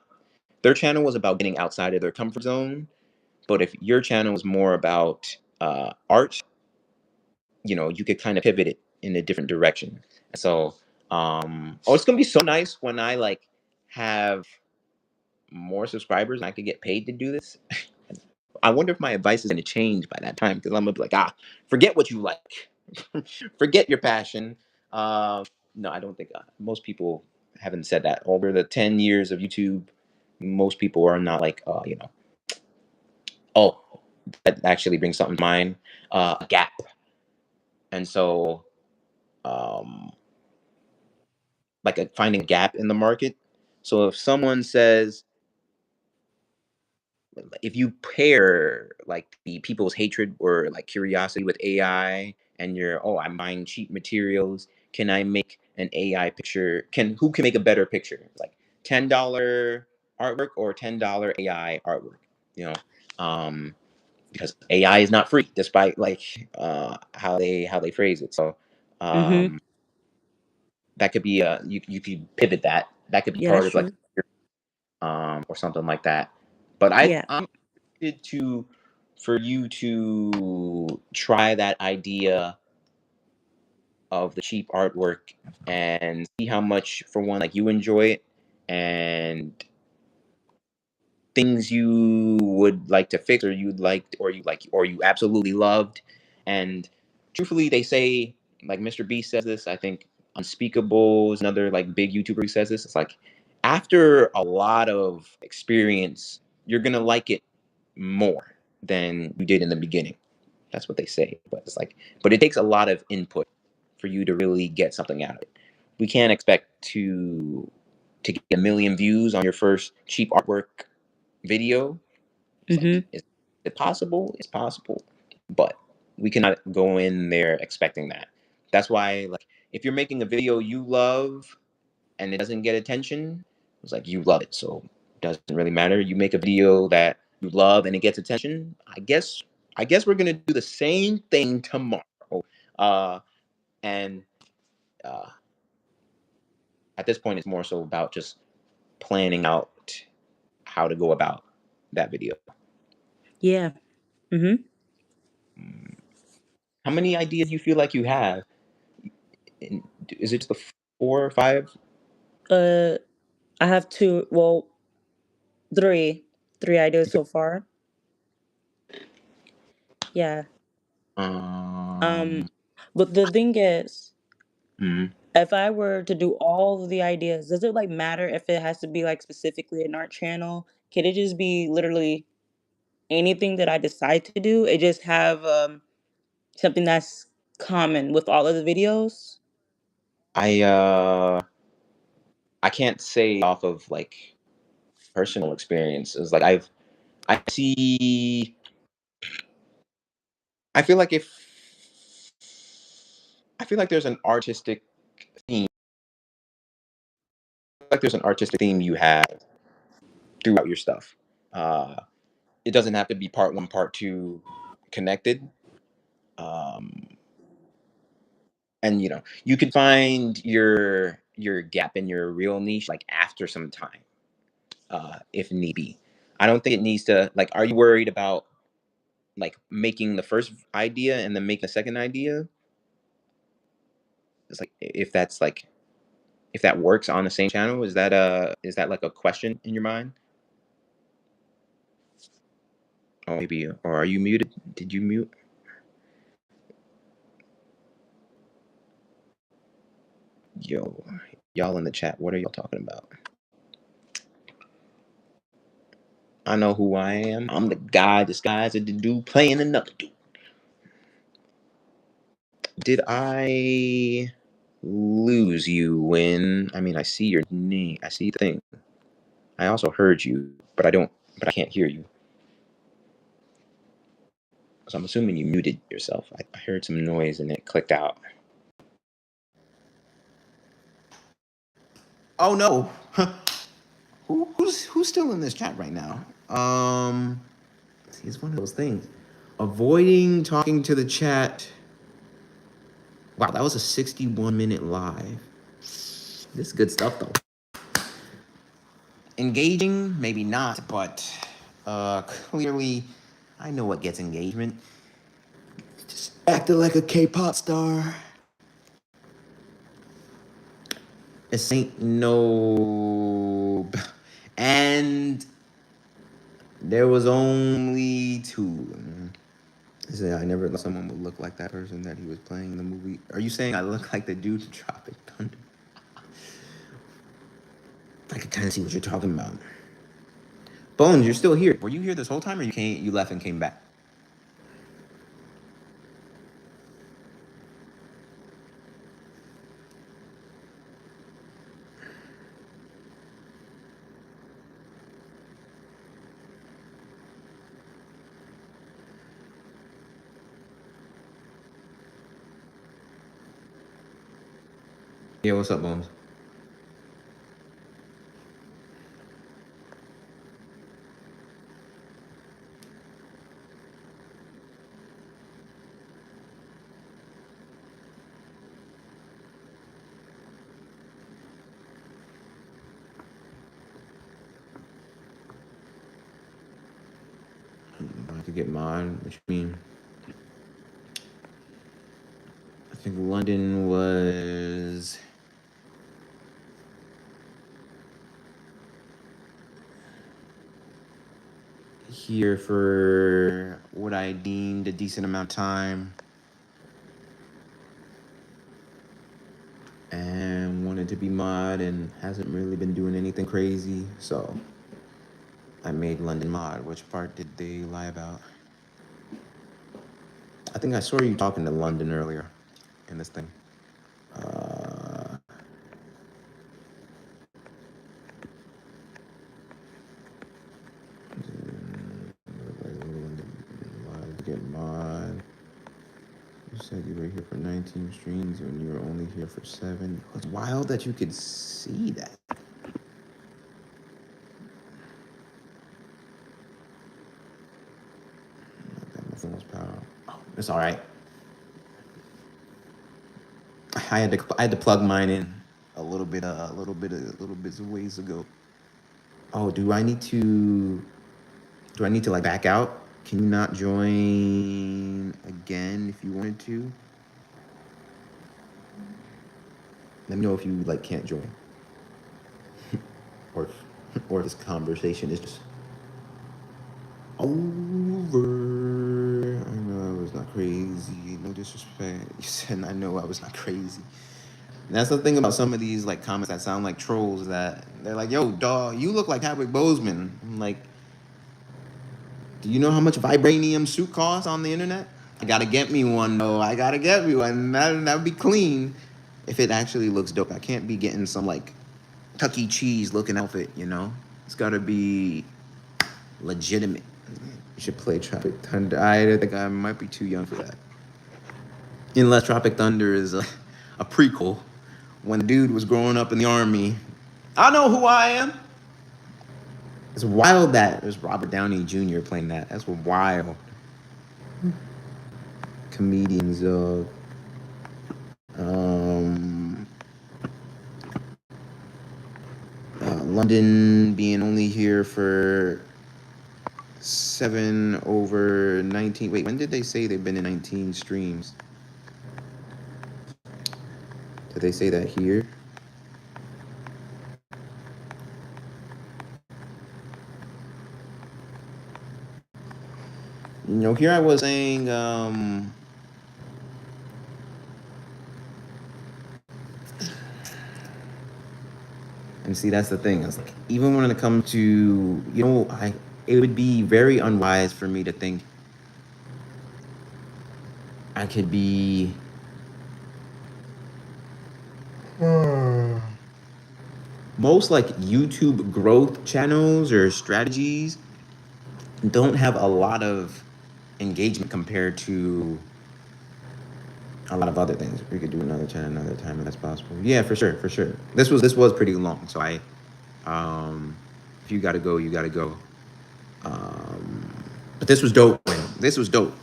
Speaker 1: their channel was about getting outside of their comfort zone, but if your channel was more about art, you could kind of pivot it in a different direction. So, it's gonna be so nice when I like have more subscribers and I could get paid to do this. I wonder if my advice is going to change by that time because I'm gonna be like, forget what you like, forget your passion. Uh, no, I don't think most people haven't said that over the 10 years of YouTube. Most people are not like, oh, that actually brings something to mind, a gap. And so, um, like finding a gap in the market. So if someone says, if you pair like the people's hatred or like curiosity with AI and you're, oh, I'm buying cheap materials, can I make an AI picture? Who can make a better picture? Like $10 artwork or $10 AI artwork, you know? Because AI is not free despite like how they phrase it. So
Speaker 2: Mhm.
Speaker 1: um that could be you could pivot that. That could be
Speaker 2: Yeah,
Speaker 1: part
Speaker 2: that's
Speaker 1: of like
Speaker 2: true.
Speaker 1: or something like that. But
Speaker 2: Yeah.
Speaker 1: I'm excited to for you to try that idea of the cheap artwork and see how much for one like you enjoy it and things you would like to fix or you absolutely loved. And truthfully they say like Mr. Beast says this, I think Unspeakable is another like big YouTuber who says this. It's like after a lot of experience you're gonna like it more than you did in the beginning. That's what they say. But it's like, but it takes a lot of input for you to really get something out of it. We can't expect to get a million views on your first cheap artwork video. It's like,
Speaker 2: Mhm.
Speaker 1: is it possible? It's possible, but we cannot go in there expecting that. That's why, like, if you're making a video you love and it doesn't get attention, it's like you love it, so it doesn't really matter. You make a video that you love and it gets attention. I guess we're gonna do the same thing tomorrow. Uh, and uh, at this point, it's more so about just planning out how to go about that video.
Speaker 2: Yeah. Mhm.
Speaker 1: Mm, how many ideas do you feel like you have? Is it just the 4 or 5?
Speaker 2: Uh, I have two. Well, three. Three ideas so far. Yeah. Um,
Speaker 1: Um,
Speaker 2: but the thing is,
Speaker 1: mm,
Speaker 2: if I were to do all of the ideas, does it like matter if it has to be like specifically an art channel? Can it just be literally anything that I decide to do. It just have something that's common with all of the videos.
Speaker 1: I uh I can't say off of like personal experiences. Like I see I feel like if I feel like there's an artistic theme like there's an artistic theme you have throughout your stuff. Uh it doesn't have to be part one, part two connected. Um and you can find your gap in your real niche like after some time, if need be. I don't think it needs to like are you worried about like making the first idea and then making the second idea? It's like if that works on the same channel, is that like a question in your mind? Or maybe, or are you muted? Did you mute? Yo, y'all in the chat, what are y'all talking about? I know who I am. I'm the guy disguised as the dude playing another dude. Did I lose you when I see your name, I see the thing. I also heard you, but I can't hear you. So I'm assuming you muted yourself. I heard some noise and it clicked out. Oh no. Who's still in this chat right now? See, it's one of those things. Avoiding talking to the chat. Wow, that was a 61-minute live. This is good stuff though. Engaging, maybe not, but clearly I know what gets engagement. Just acting like a K-pop star. This ain't no. And there was only two. I said I never thought someone would look like that person that he was playing in the movie. Are you saying I look like the dude in Tropic Thunder? I can kind of see what you're talking about. Bones, you're still here. Were you here this whole time, or you left and came back? Yeah, what's up, Bones? I could get mine. What you mean? I think London was here for what I deemed a decent amount of time and wanted to be mod and hasn't really been doing anything crazy, so I made London mod. Which part did they lie about? I think I saw you talking to London earlier in this thing. Get mod. You said you were here for 19 streams when you were only here for 7. It's wild that you could see that. My phone was power. Oh, it's all right. I had to plug mine in a little bit of ways ago. Oh, do I need to like back out? Can you not join again if you wanted to? Let me know if you like can't join, or or this conversation is just over. I know I was not crazy. No disrespect. You said I know I was not crazy. And that's the thing about some of these like comments that sound like trolls. That they're like, "Yo, dog, you look like Chadwick Boseman." I'm like,
Speaker 3: Do you know how much vibranium suit costs on the internet? I gotta get me one though. I gotta get me one. That would be clean if it actually looks dope. I can't be getting some like Chuck E. Cheese looking outfit, you know? It's gotta be legitimate. You should play Tropic Thunder. I think I might be too young for that. Unless Tropic Thunder is a prequel when the dude was growing up in the army. I know who I am. It's wild that there's Robert Downey Jr. playing that. That's wild. Comedians of London being only here for 7 over 19. Wait, when did they say they've been in 19 streams? Did they say that here? You know, here I was saying, and see, that's the thing. It's like, even when it comes to, you know, it would be very unwise for me to think I could be most like YouTube growth channels or strategies don't have a lot of engagement compared to a lot of other things. We could do another time if that's possible. Yeah, for sure. This was pretty long, so if you gotta go, you gotta go. But this was dope, man. This was dope.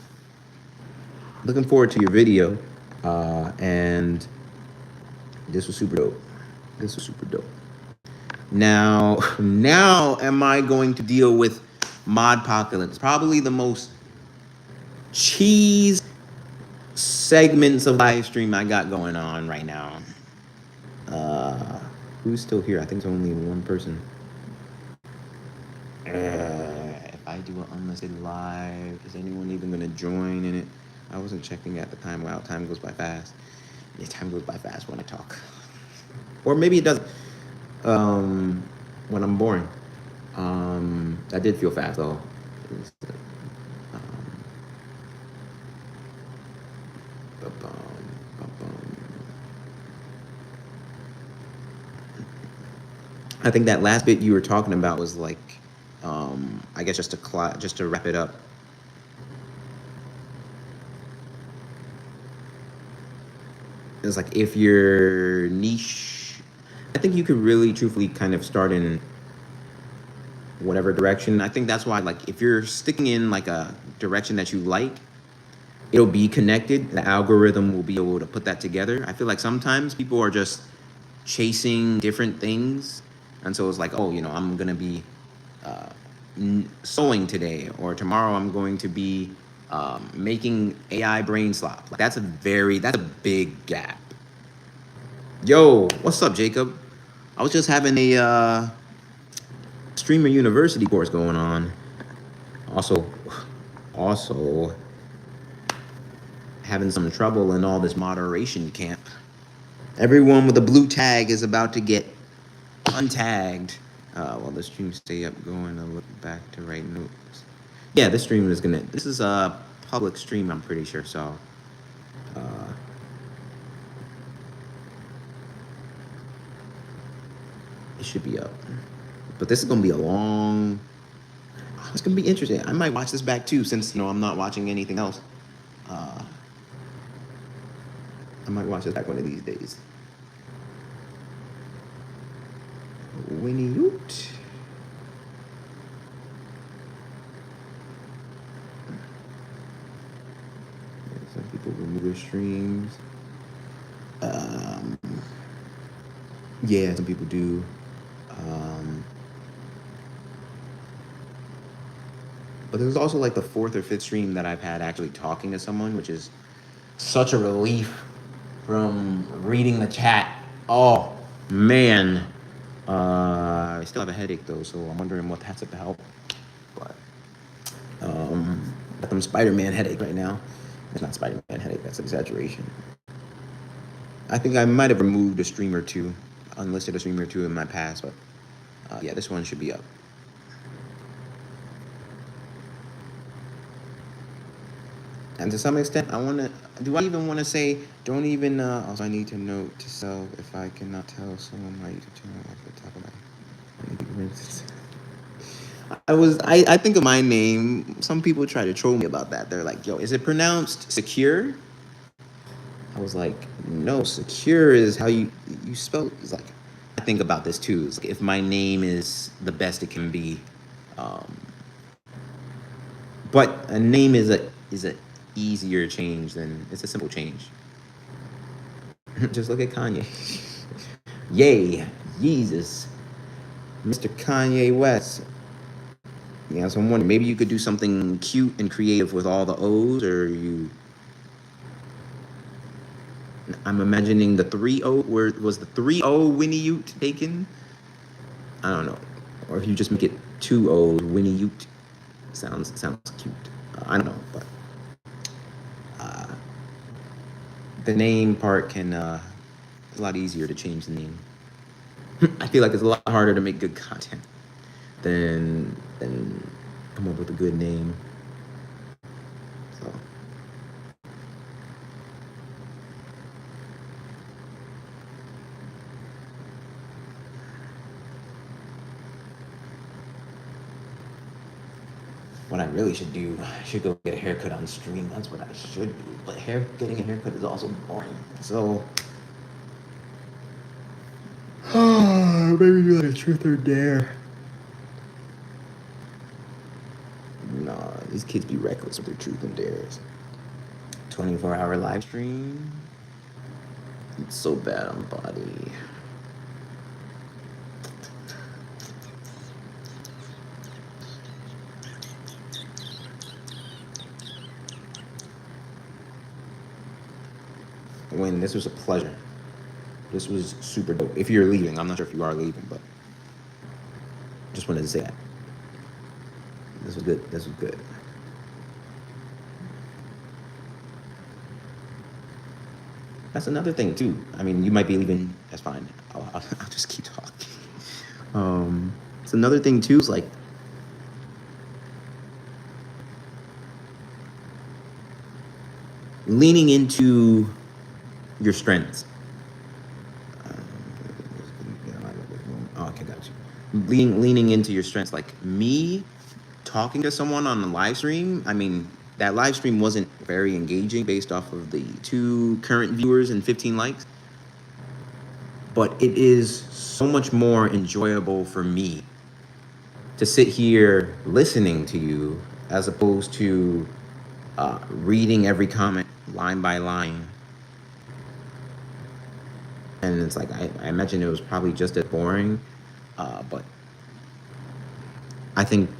Speaker 3: Looking forward to your video, and this was super dope. Now am I going to deal with Modpocalypse? Probably the most cheese segments of live stream I got going on right now. Who's still here? I think it's only one person. If I do an unlisted live, is anyone even gonna join in it? I wasn't checking at the time. Wow, time goes by fast. Yeah, time goes by fast when I talk. Or maybe it doesn't. When I'm boring. That did feel fast though. I think that last bit you were talking about was like, I guess just to wrap it up. It's like if your niche, I think you could really truthfully kind of start in whatever direction. I think that's why, like, if you're sticking in like a direction that you like, it'll be connected. The algorithm will be able to put that together. I feel like sometimes people are just chasing different things. And so it's like, oh, you know, I'm going to be sewing today, or tomorrow I'm going to be making AI brain slop. Like, that's a big gap. Yo, what's up, Jacob? I was just having a Streamer University course going on. Also having some trouble in all this moderation camp. Everyone with a blue tag is about to get untagged. While the stream stay up going, I'll look back to write notes. Yeah, this stream is this is a public stream, I'm pretty sure, so it should be up. But this is gonna be it's gonna be interesting. I might watch this back too, since, you know, I'm not watching anything else. I might watch this back one of these days. Winnie Hoot. Some people remove their streams. Yeah, some people do. But there's also like the 4th or 5th stream that I've had actually talking to someone, which is such a relief from reading the chat. Oh, man. I still have a headache though, so I'm wondering what that's about. But got some Spider-Man headache right now. It's not Spider-Man headache, that's exaggeration. I think I might have removed a stream or two, unlisted a stream or two in my past, but yeah, this one should be up. And to some extent, do I even want to say, don't even, also I need to note to self if I cannot tell someone my YouTube channel, I could talk about it. I think of my name, some people try to troll me about that. They're like, yo, is it pronounced secure? I was like, no, secure is how you spell, it's like, I think about this too. It's like if my name is the best it can be, um, but a name is a easier change than it's a simple change. Just look at Kanye. Yay, Jesus, Mr. Kanye West. Yeah, so I'm wondering, maybe you could do something cute and creative with all the O's, or I'm imagining the 3-O, where was the 3-O Winnie Ute taken? I don't know. Or if you just make it 2 O's, Winnie Ute. Sounds cute. I don't know, but the name part can, it's a lot easier to change the name. I feel like it's a lot harder to make good content than come up with a good name. So what I really should do, I should go get a haircut on stream. That's what I should do. But getting a haircut is also boring. So maybe do like a truth or dare. Nah, these kids be reckless with their truth and dares. 24-hour live stream. It's so bad on body. Wayne, this was a pleasure. This was super dope. If you're leaving, I'm not sure if you are leaving, but just wanted to say that. This was good. This was good. That's another thing too. I mean, you might be leaving. That's fine. I'll just keep talking. It's another thing too. Is like leaning into your strengths. Oh, okay, got you. Leaning into your strengths. Like me talking to someone on the live stream. I mean, that live stream wasn't very engaging based off of the 2 current viewers and 15 likes. But it is so much more enjoyable for me to sit here listening to you as opposed to reading every comment line by line. And it's like, I imagine it was probably just as boring, but I think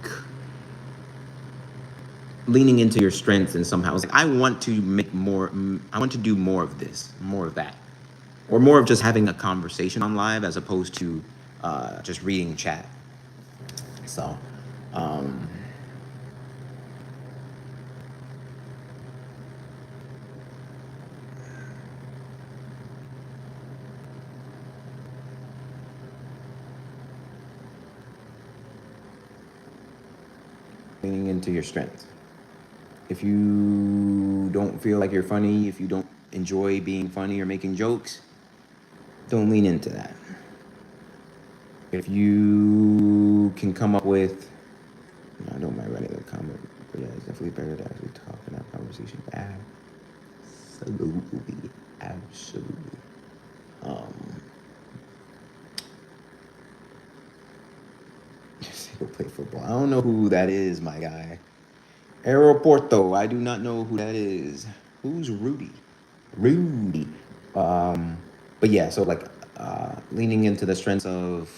Speaker 3: leaning into your strengths and somehow it's like, I want to make more, I want to do more of this, more of that, or more of just having a conversation on live as opposed to just reading chat. So leaning into your strengths. If you don't feel like you're funny, if you don't enjoy being funny or making jokes, don't lean into that. If you can come up with, I don't mind writing a comment, but yeah, it's definitely better to actually talk in that conversation. Absolutely. Absolutely. Go play football. I don't know who that is, my guy. Aeroporto. I do not know who that is. Who's Rudy? Rudy. But yeah, so like leaning into the strengths of,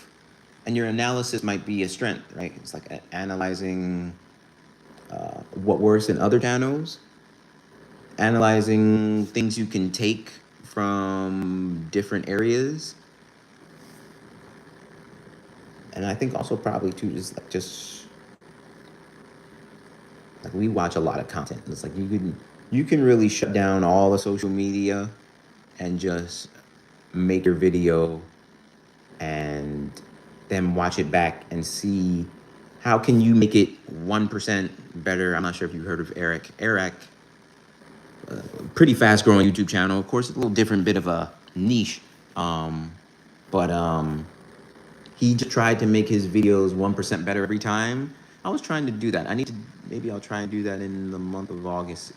Speaker 3: and your analysis might be a strength, right? It's like analyzing what works in other channels, analyzing things you can take from different areas, and I think also probably too just like we watch a lot of content. It's like you can really shut down all the social media and just make your video and then watch it back and see how can you make it 1% better. I'm not sure if you heard of Eric. Eric pretty fast growing YouTube channel. Of course, it's a little different bit of a niche. But he just tried to make his videos 1% better every time. I was trying to do that. Maybe I'll try and do that in the month of August.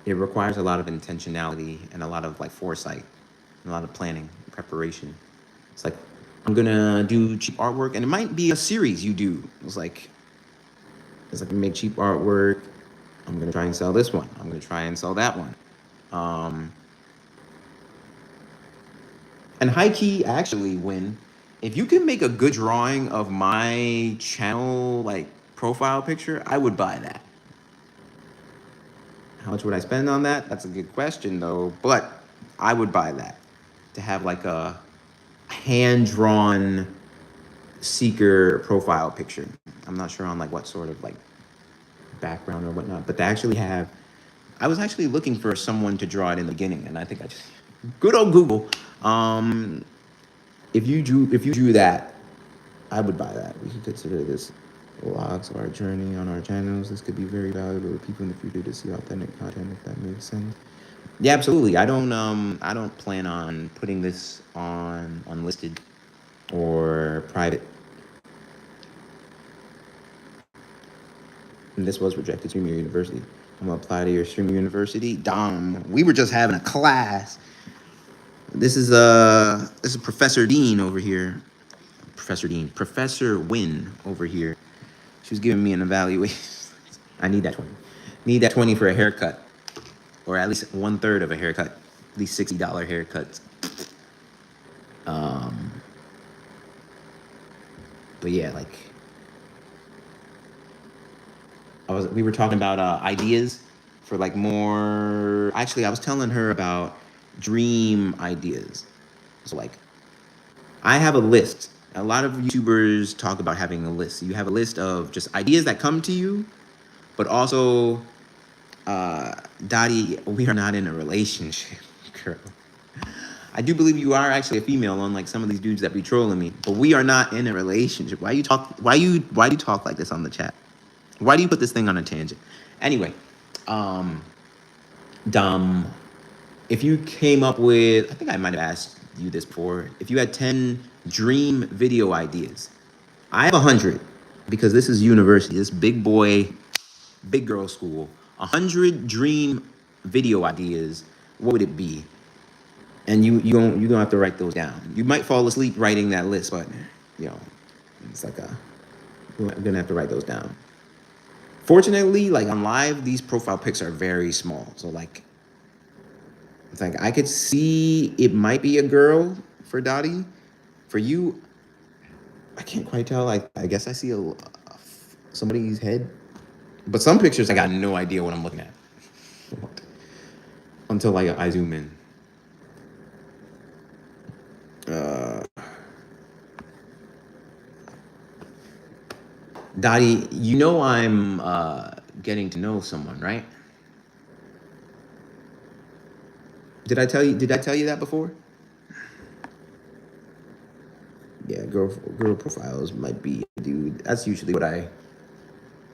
Speaker 3: It requires a lot of intentionality and a lot of like foresight, and a lot of planning, preparation. It's like, I'm gonna do cheap artwork, and it might be a series you do. It's like make cheap artwork. I'm gonna try and sell this one. I'm gonna try and sell that one. And high key, actually, if you can make a good drawing of my channel like profile picture, I would buy that. How much would I spend on that? That's a good question though, but I would buy that, to have like a hand-drawn seeker profile picture. I'm not sure on like what sort of like background or whatnot, but I was actually looking for someone to draw it in the beginning, and I think I just, good old Google. If you drew that, I would buy that. We should consider this vlogs of our journey on our channels. This could be very valuable to people in the future to see authentic content, if that makes sense. Yeah, absolutely. I don't plan on putting this on unlisted or private. And this was rejected. Streamer University. I'm gonna apply to your Streamer University. Dom, we were just having a class. This is Professor Dean over here. Professor Wynn over here. She was giving me an evaluation. I need that 20. Need that 20 for a haircut, or at least 1/3 of a haircut. At least $60 haircuts. But yeah, like we were talking about ideas for like more. Actually, I was telling her about dream ideas. So like, I have a list. A lot of YouTubers talk about having a list. You have a list of just ideas that come to you, but also, Dottie, we are not in a relationship, girl. I do believe you are actually a female, unlike some of these dudes that be trolling me. But we are not in a relationship. Why do you talk like this on the chat? Why do you put this thing on a tangent? Anyway, Dom, if you came up with, I think I might have asked you this before, if you had 10 dream video ideas, I have 100, because this is university, this big boy, big girl school. 100 dream video ideas, what would it be? And you don't have to write those down. You might fall asleep writing that list, but it's like you're gonna have to write those down. Fortunately, like on live, these profile pics are very small. So like, it's like I could see it might be a girl for Dottie. For you, I can't quite tell. I guess I see somebody's head. But some pictures, I got no idea what I'm looking at until like I zoom in. Dottie, I'm getting to know someone, right? Did I tell you that before? Yeah, girl profiles might be a dude. That's usually what I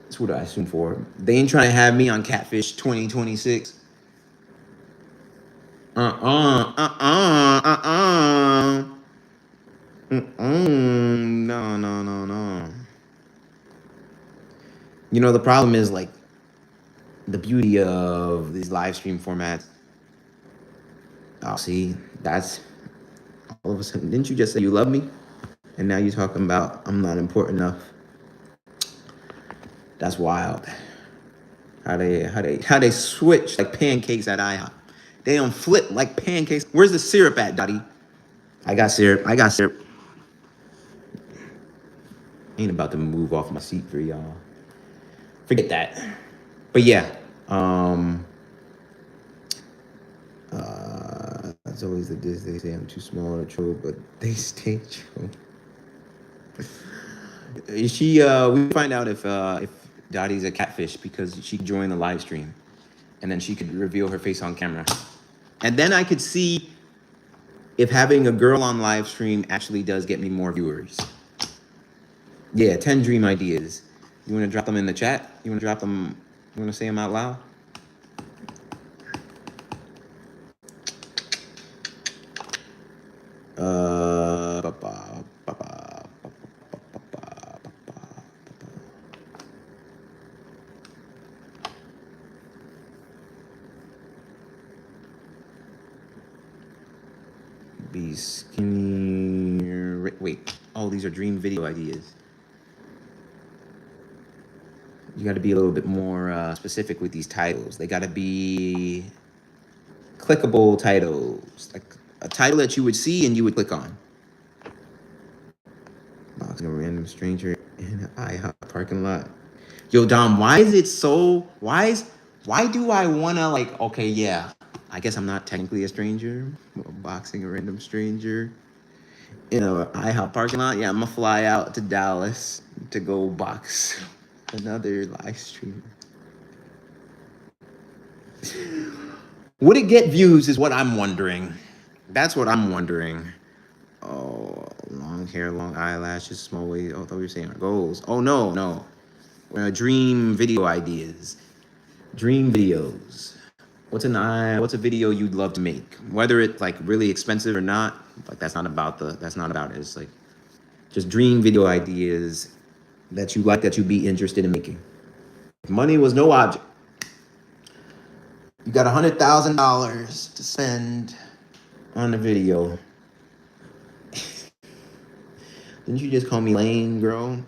Speaker 3: assume for. They ain't trying to have me on Catfish 2026. No. The problem is like the beauty of these live stream formats. Oh, see, that's all of a sudden. Didn't you just say you love me? And now you're talking about I'm not important enough. That's wild. How they switch like pancakes at IHOP. They don't flip like pancakes. Where's the syrup at, Dottie? I got syrup. Ain't about to move off my seat for y'all. Forget that. But yeah, that's always the diss. They say I'm too small to troll, but they stay troll. We find out if Dottie's a catfish because she could join the live stream, and then she could reveal her face on camera, and then I could see if having a girl on live stream actually does get me more viewers. Yeah, 10 dream ideas. You want to drop them in the chat? You want to say them out loud? Be skinny. Wait. Oh, these are dream video ideas. You got to be a little bit more specific with these titles. They got to be clickable titles, like a title that you would see and you would click on. Boxing a random stranger in an IHOP parking lot. Yo, Dom, why is it so? Why do I wanna like? Okay, yeah, I guess I'm not technically a stranger. Boxing a random stranger in a IHOP parking lot. Yeah, I'm gonna fly out to Dallas to go box another live streamer. Would it get views? Is what I'm wondering. That's what I'm wondering. Oh, long hair, long eyelashes, small waist. Oh, I thought we were saying our goals. Oh no. Dream video ideas. Dream videos. What's a video you'd love to make? Whether it's like really expensive or not, like that's not about it. It's like just dream video ideas that you like, that you'd be interested in making. If money was no object, you got $100,000 to spend on a video. Didn't you just call me lame, girl?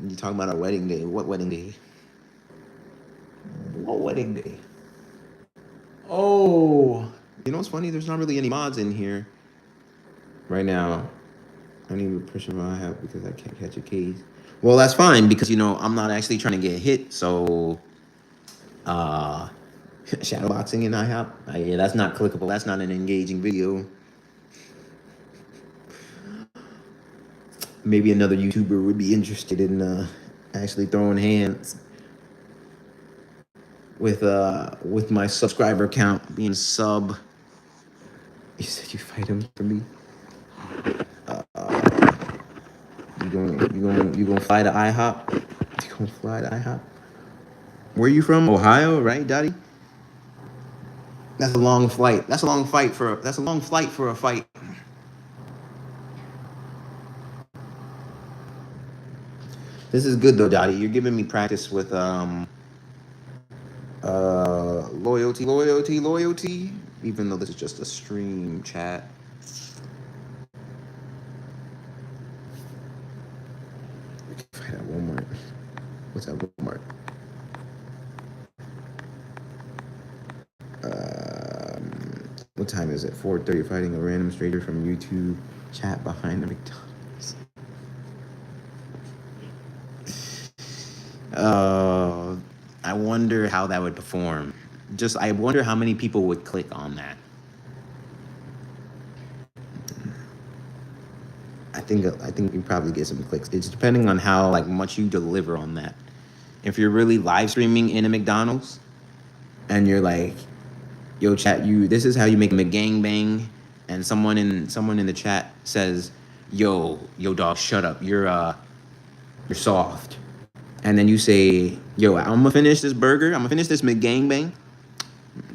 Speaker 3: You talking about our wedding day? What wedding day? What wedding day? Oh, you know what's funny? There's not really any mods in here right now. I need to push my help because I can't catch a case. Well, that's fine because I'm not actually trying to get hit. So, shadowboxing in IHOP. Yeah, that's not clickable. That's not an engaging video. Maybe another YouTuber would be interested in actually throwing hands with my subscriber count being sub. You said you fight him for me. You gonna fly to IHOP? You gonna fly to IHOP? Where are you from? Ohio, right, Daddy? That's a long flight. That's a long flight for a fight. This is good though, Daddy. You're giving me practice with loyalty. Even though this is just a stream chat. Fight at Walmart. What's at Walmart? What time is it? 4:30. Fighting a random stranger from YouTube chat behind the McDonald's. I wonder how that would perform. I wonder how many people would click on that. I think you probably get some clicks. It's depending on how much you deliver on that. If you're really live streaming in a McDonald's, and you're like, "Yo, chat, this is how you make a McGangbang," and someone in the chat says, "Yo, dog, shut up. You're soft." And then you say, "Yo, I'm gonna finish this burger. I'm gonna finish this McGangbang."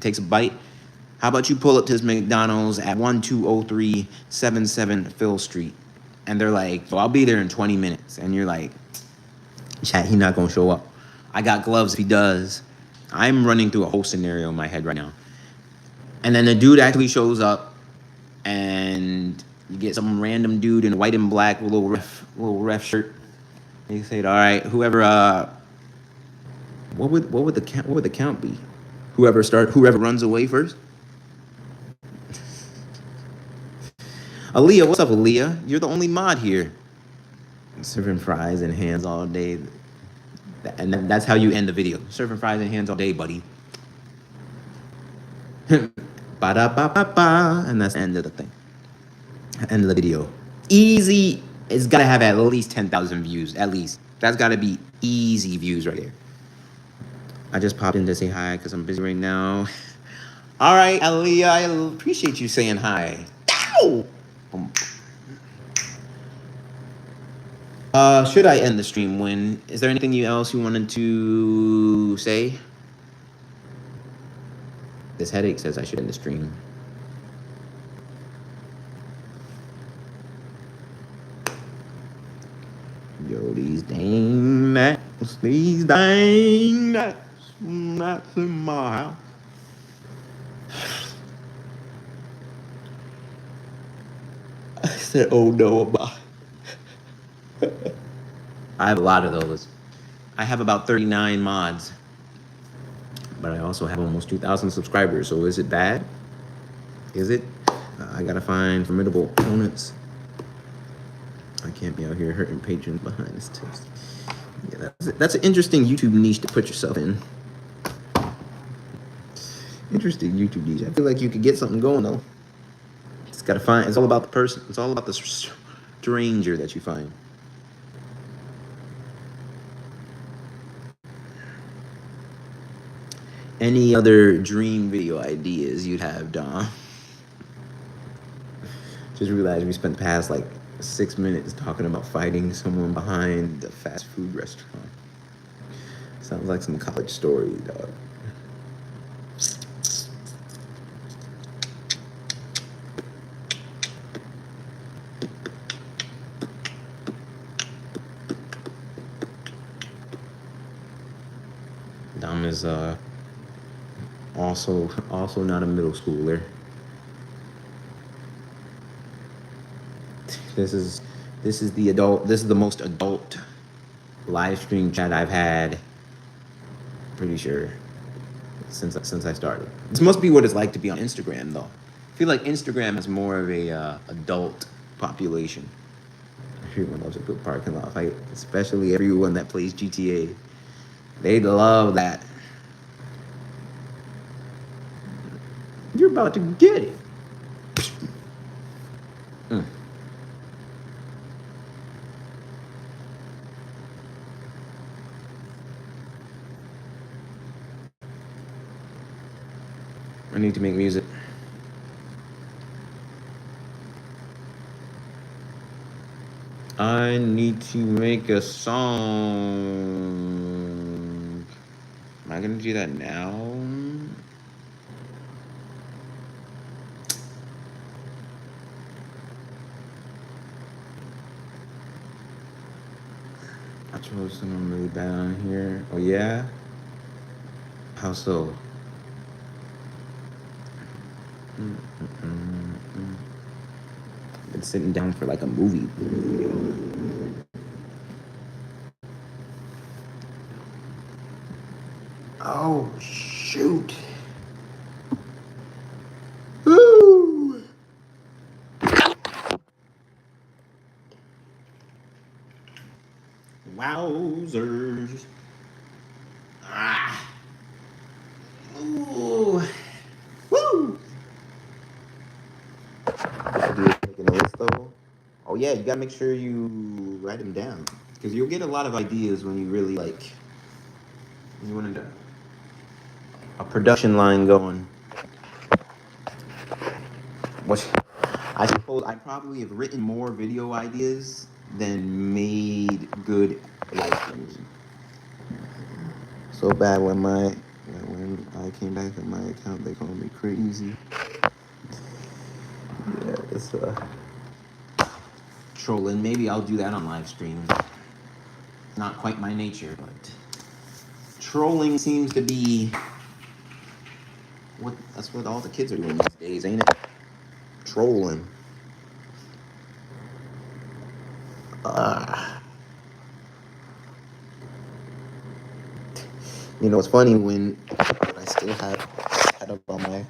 Speaker 3: Takes a bite. How about you pull up to this McDonald's at 120377 Phil Street? And they're like, "Well, I'll be there in 20 minutes." And you're like, "Chat, he not gonna show up. I got gloves if he does." I'm running through a whole scenario in my head right now. And then the dude actually shows up, and you get some random dude in white and black with a little ref shirt. And you say, "All right, whoever what would the count be? Whoever runs away first?" Aaliyah, what's up, Aaliyah? You're the only mod here. Serving fries and hands all day. And that's how you end the video. Serving fries and hands all day, buddy. Ba-da-ba-ba-ba. And that's the end of the thing. End of the video. Easy. It's got to have at least 10,000 views. At least. That's got to be easy views right there. I just popped in to say hi because I'm busy right now. All right, Aaliyah. I appreciate you saying hi. Ow! Should I end the stream when? Is there anything else you wanted to say? This headache says I should end the stream. Yo, these dang gnats, gnats in my house. said, oh no, about. I have a lot of those. I have about 39 mods, but I also have almost 2,000 subscribers. So is it bad? Is it? I gotta find formidable opponents. I can't be out here hurting patrons behind this text. Yeah, that's an interesting YouTube niche to put yourself in. Interesting YouTube niche. I feel like you could get something going though. It's gotta find. It's all about the person. It's all about the stranger that you find. Any other dream video ideas you'd have, Dom? Just realized we spent the past like 6 minutes talking about fighting someone behind the fast food restaurant. Sounds like some college story, dog. Dom is also not a middle schooler. This is the most adult live stream chat I've had, pretty sure, since I started. This must be what it's like to be on Instagram though. I feel like Instagram has more of a adult population. Everyone loves a good parking lot fight, especially everyone that plays GTA. They love that. You're about to get it. I need to make music. I need to make a song. Am I gonna do that now? I chose someone really bad on here. Oh yeah? How so? Been sitting down for like a movie. Oh shoot. Woo! Wowzers. Ah. Ooh. Woo! Making a list though. Oh yeah, you gotta make sure you write them down, because you'll get a lot of ideas when you really like. You want a production line going. What? I suppose I probably have written more video ideas than made good live streams. So bad when I came back on my account, they called me crazy. Yeah, it's trolling. Maybe I'll do that on live stream. Not quite my nature, but trolling seems to be that's what all the kids are doing these days, ain't it? Trolling. You know, it's funny when I still had up on my.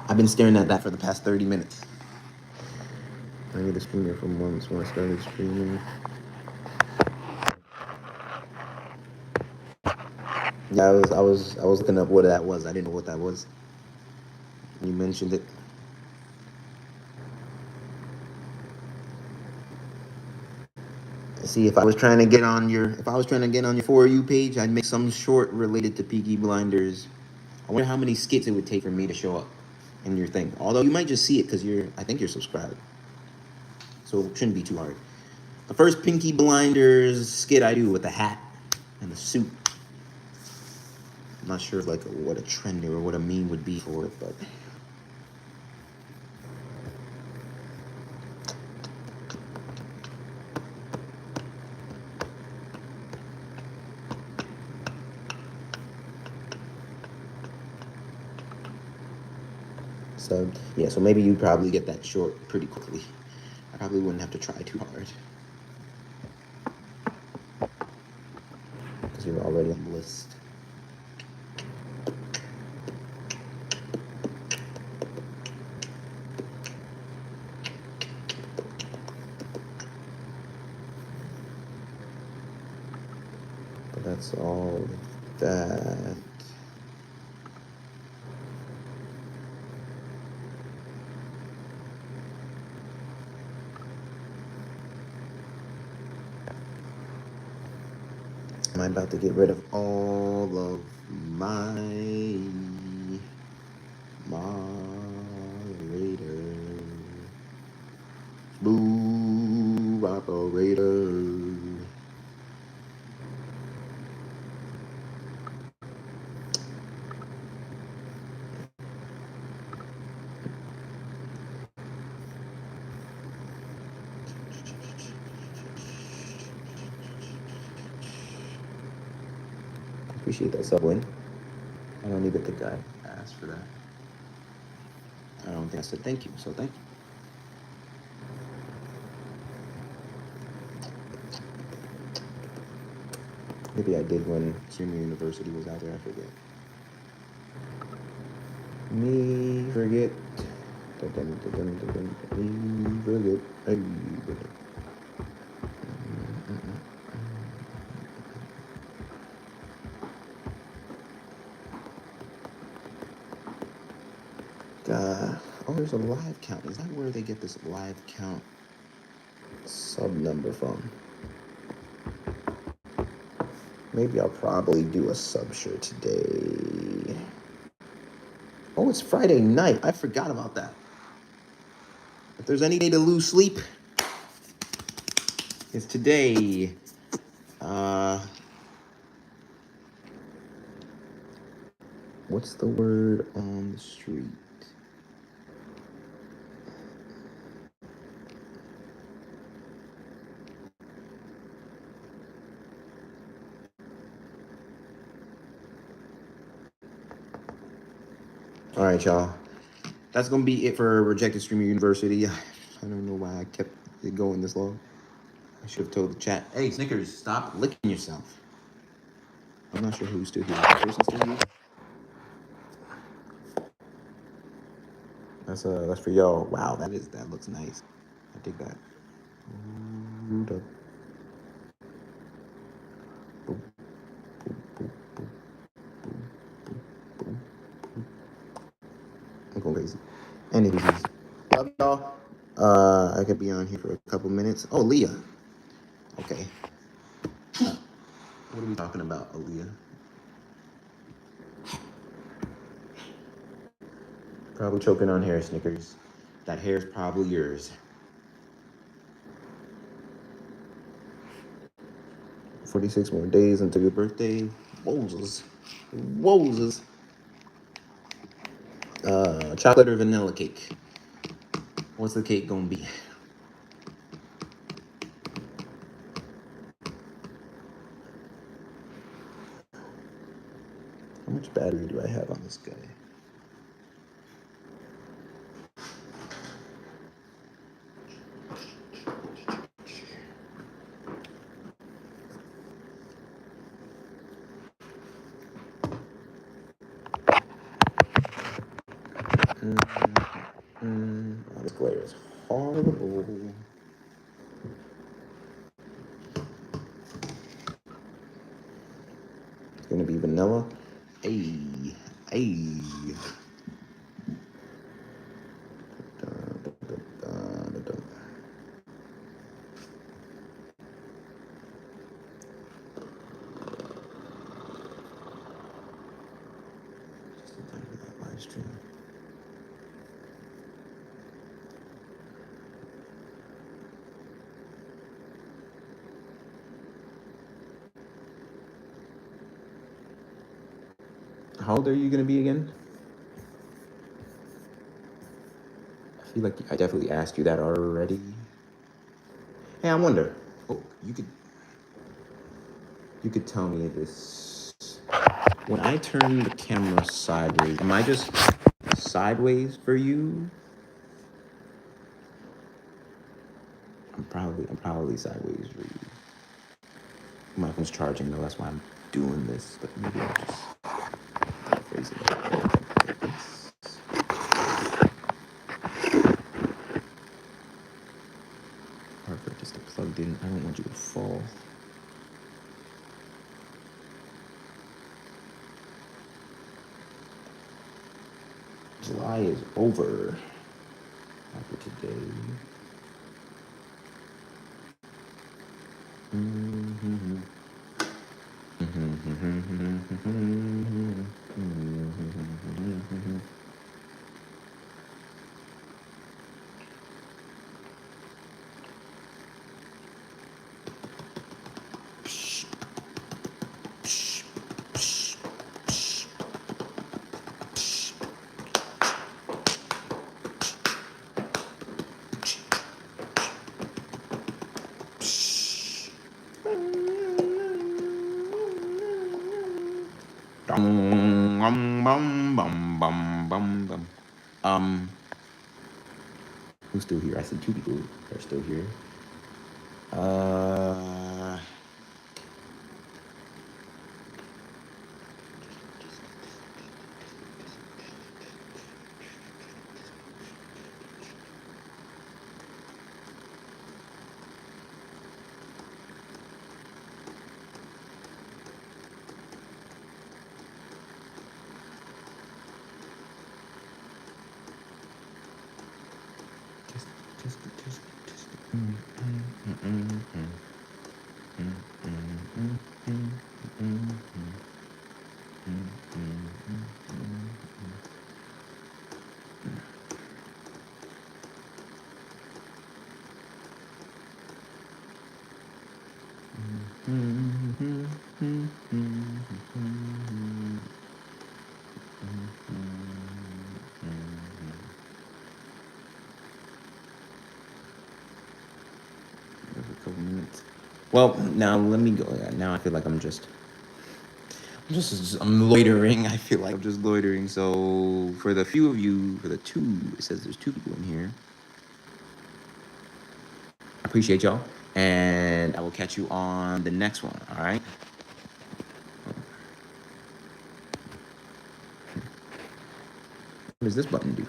Speaker 3: I've been staring at that for the past 30 minutes. I need a streamer for months when I started streaming. Yeah, I was looking up what that was. I didn't know what that was. You mentioned it. See, if I was trying to get on your For You page, I'd make some short related to Peaky Blinders. I wonder how many skits it would take for me to show up in your thing. Although you might just see it because I think you're subscribed. So it shouldn't be too hard. The first Peaky Blinders skit I do with the hat and the suit. I'm not sure like what a trend or what a meme would be for it, but So yeah, so maybe you'd probably get that short pretty quickly. I probably wouldn't have to try too hard because you're already on the list. But that's all that. Am I about to get rid of all of my moderator? Smooth operator. Appreciate that sub win. I don't even think I asked for that. I don't think I said thank you, so thank you. Maybe I did when Streamer University was out there, I forget. Me forget. Me forget. Hey, oh, there's a live count. Is that where they get this live count sub number from? Maybe I'll probably do a sub share today. Oh, it's Friday night. I forgot about that. If there's any day to lose sleep, it's today. What's the word on the street? All right, y'all. That's gonna be it for Rejected Streamer University. I don't know why I kept it going this long. I should have told the chat, hey, Snickers, stop licking yourself. I'm not sure who's still here. Is the person still here? That's for y'all. Wow, that looks nice. I dig that. I'm going crazy. Anyways, love y'all. I could be on here for a couple minutes. Oh, Leah. Okay. What are we talking about, Aaliyah? Probably choking on hair, Snickers. That hair's probably yours. 46 more days until your birthday. Wozes. Wozes. Chocolate or vanilla cake? What's the cake gonna be? How much battery do I have on this guy? Oh, this glare is horrible. It's gonna be vanilla. Hey, hey. Just in time for that live stream. How old are you gonna be again? I feel like I definitely asked you that already. Hey, I wonder. Oh, you could tell me this. When I turn the camera sideways, am I just sideways for you. I'm probably sideways for you. My phone's charging though, that's why I'm doing this. But maybe I'll just phrase it like this. Perfect, just plugged in. I don't want you to fall. July is over after today. Who's still here? I see two people that are still here. A couple minutes. Well, now let me go. Now I feel like I'm loitering. I feel like I'm just loitering. So for the few of you, for the two, it says there's two people in here. I appreciate y'all, and I will catch you on the next one. All right. What does this button do?